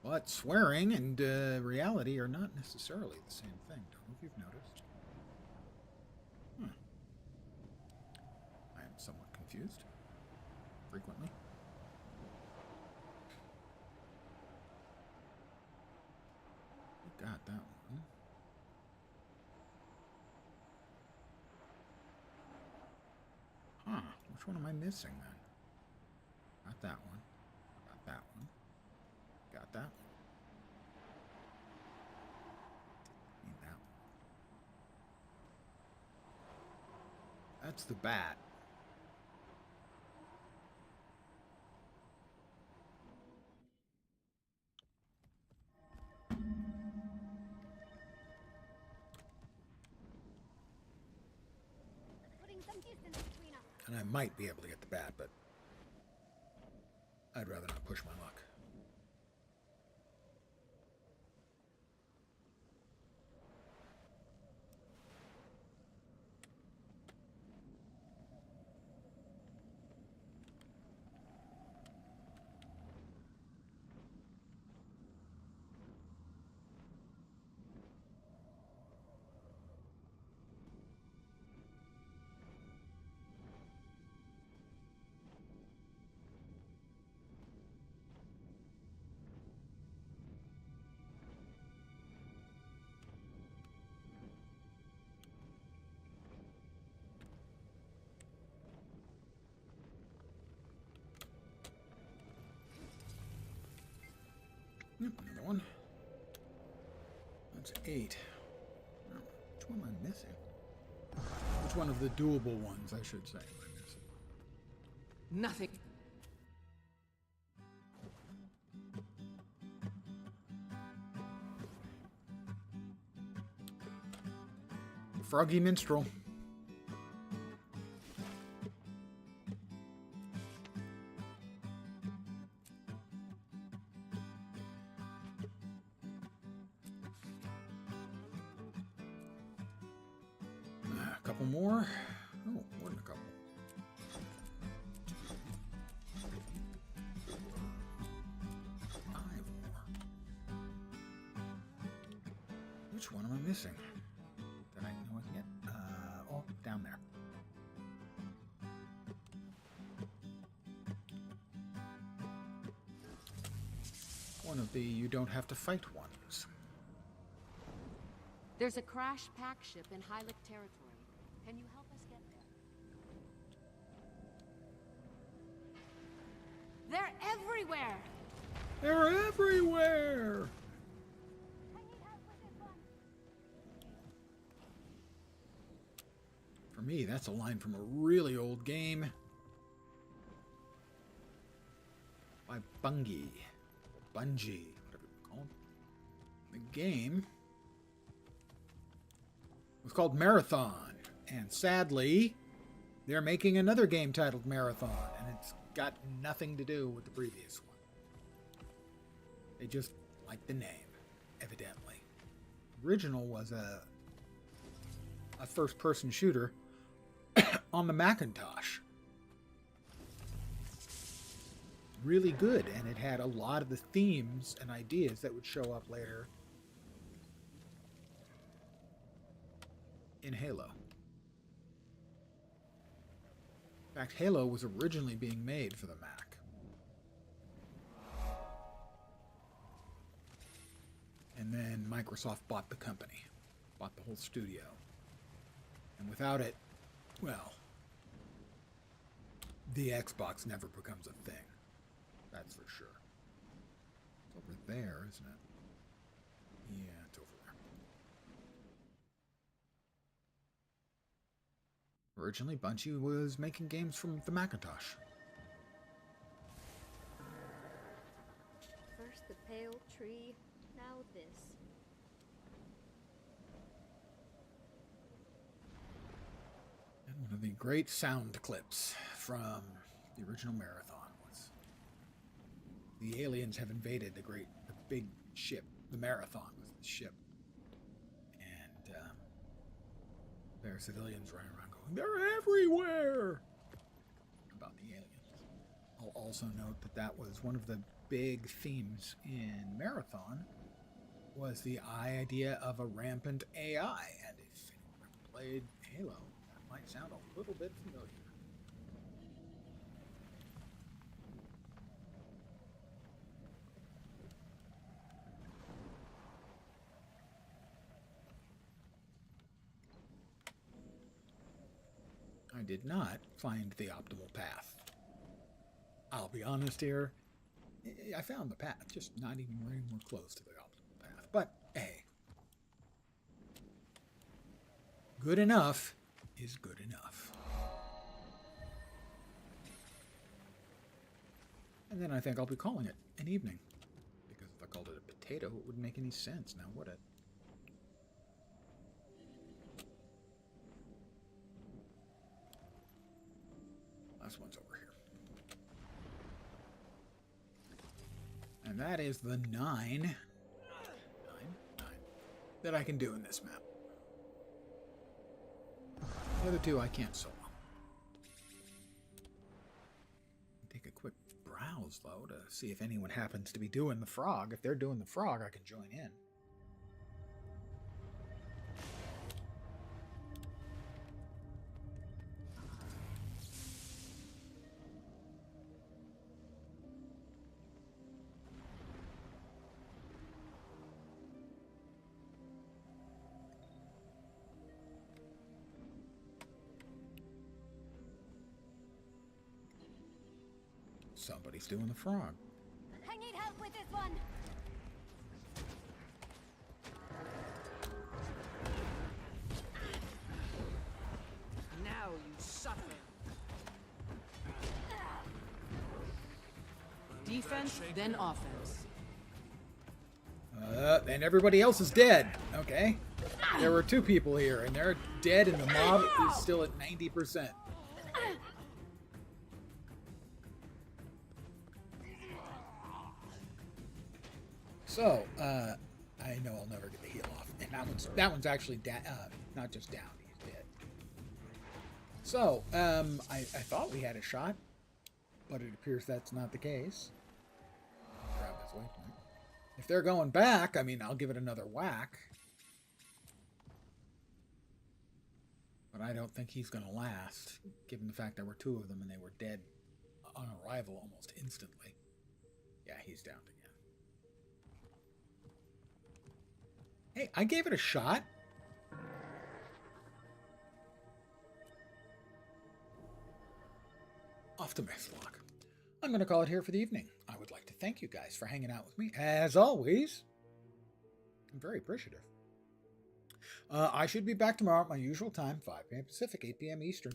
But swearing and reality are not necessarily the same thing. Don't know if you've noticed. I am somewhat confused. Frequently. You got that one. Huh. Which one am I missing then? Got that one. Got that one. Got that one. Need that one. That's the bat. Putting some distance between us. And I might be able to get the bat, but I'd rather not push my luck. Yep, another one. That's 8. Which one am I missing? Which one of the doable ones, I should say, am I missing? Nothing. Froggy Minstrel. A couple more. Oh, more than a couple. Five more. Which one am I missing? That I know I can get? Oh, down there. One of the you don't have to fight ones. There's a crash pack ship in Hylic territory. Can you help us get there? They're everywhere! They're everywhere! For me, that's a line from a really old game by Bungie, whatever you call it. The game was called Marathon, and sadly, they're making another game titled Marathon, and it's got nothing to do with the previous one. They just like the name, evidently. Original was a first-person shooter on the Macintosh. Really good, and it had a lot of the themes and ideas that would show up later in Halo. In fact, Halo was originally being made for the Mac. And then Microsoft bought the company, bought the whole studio. And without it, well, the Xbox never becomes a thing. That's for sure. It's over there, isn't it? Yeah, it's over there. Originally, Bungie was making games from the Macintosh. First the pale tree, now this. And one of the great sound clips from the original Marathon was the aliens have invaded the big ship. The Marathon was the ship. And there are civilians running around going, "They're everywhere!" about the aliens. I'll also note that that was one of the big themes in Marathon was the idea of a rampant AI. And if anyone ever played Halo, that might sound a little bit familiar. I did not find the optimal path. I'll be honest here. I found the path, just not even anywhere close to the optimal path. But, hey. Good enough is good enough. And then I think I'll be calling it an evening. Because if I called it a potato, it wouldn't make any sense now, would it? Last one's over here. And that is the 9 that I can do in this map. The other two I can't solo. Take a quick browse, though, to see if anyone happens to be doing the frog. If they're doing the frog, I can join in. Somebody's doing the frog. I need help with this one. Now you suffer. Defense, then offense. And everybody else is dead. Okay. There were 2 people here, and they're dead, and the mob is still at 90%. So, I know I'll never get the heal off. And that one's actually not just down, he's dead. So, I thought we had a shot, but it appears that's not the case. Grab this waypoint. If they're going back, I mean, I'll give it another whack. But I don't think he's going to last, given the fact there were 2 of them and they were dead on arrival almost instantly. Yeah, he's down again. Hey, I gave it a shot. Off to Mistlock. I'm going to call it here for the evening. I would like to thank you guys for hanging out with me. As always, I'm very appreciative. I should be back tomorrow at my usual time, 5 p.m. Pacific, 8 p.m. Eastern.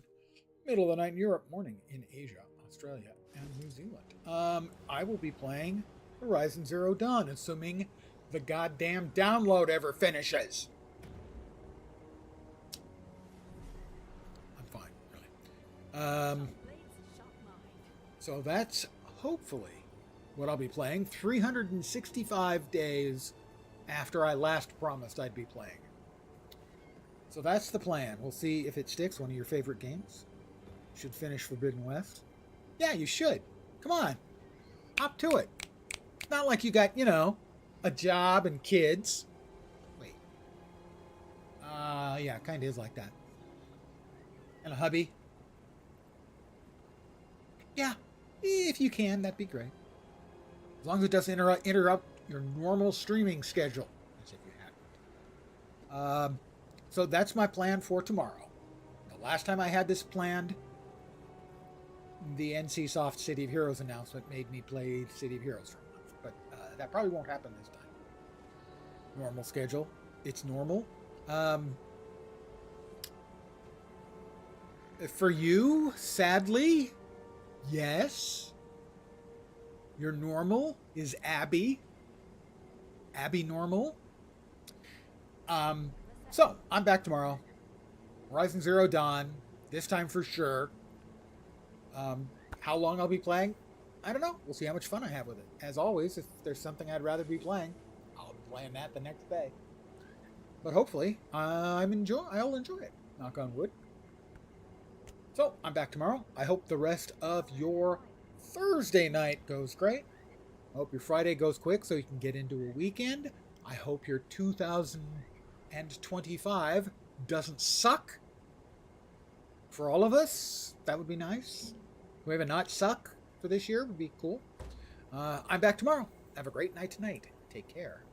Middle of the night in Europe, morning in Asia, Australia, and New Zealand. I will be playing Horizon Zero Dawn, assuming the goddamn download ever finishes. I'm fine, really. So that's hopefully what I'll be playing 365 days after I last promised I'd be playing. So that's the plan. We'll see if it sticks. One of your favorite games. Should finish Forbidden West. Yeah, you should. Come on. Hop to it. Not like you got, a job and kids. Wait. Yeah, kind of is like that. And a hubby. Yeah, if you can, that'd be great. As long as it doesn't interrupt your normal streaming schedule. As if you hadn't. So that's my plan for tomorrow. The last time I had this planned, the NCSoft City of Heroes announcement made me play City of Heroes for a month. But that probably won't happen this time. Normal schedule. It's normal. For you, sadly, yes. Your normal is Abby. Abby normal. So, I'm back tomorrow. Horizon Zero Dawn. This time for sure. How long I'll be playing? I don't know. We'll see how much fun I have with it. As always, if there's something I'd rather be playing, I'll be playing that the next day. But hopefully, I'll enjoy it. Knock on wood. So, I'm back tomorrow. I hope the rest of your Thursday night goes great. I hope your Friday goes quick so you can get into a weekend. I hope your 2025 doesn't suck. For all of us, that would be nice. Can we have a not suck for this year? Would be cool. I'm back tomorrow. Have a great night tonight. Take care.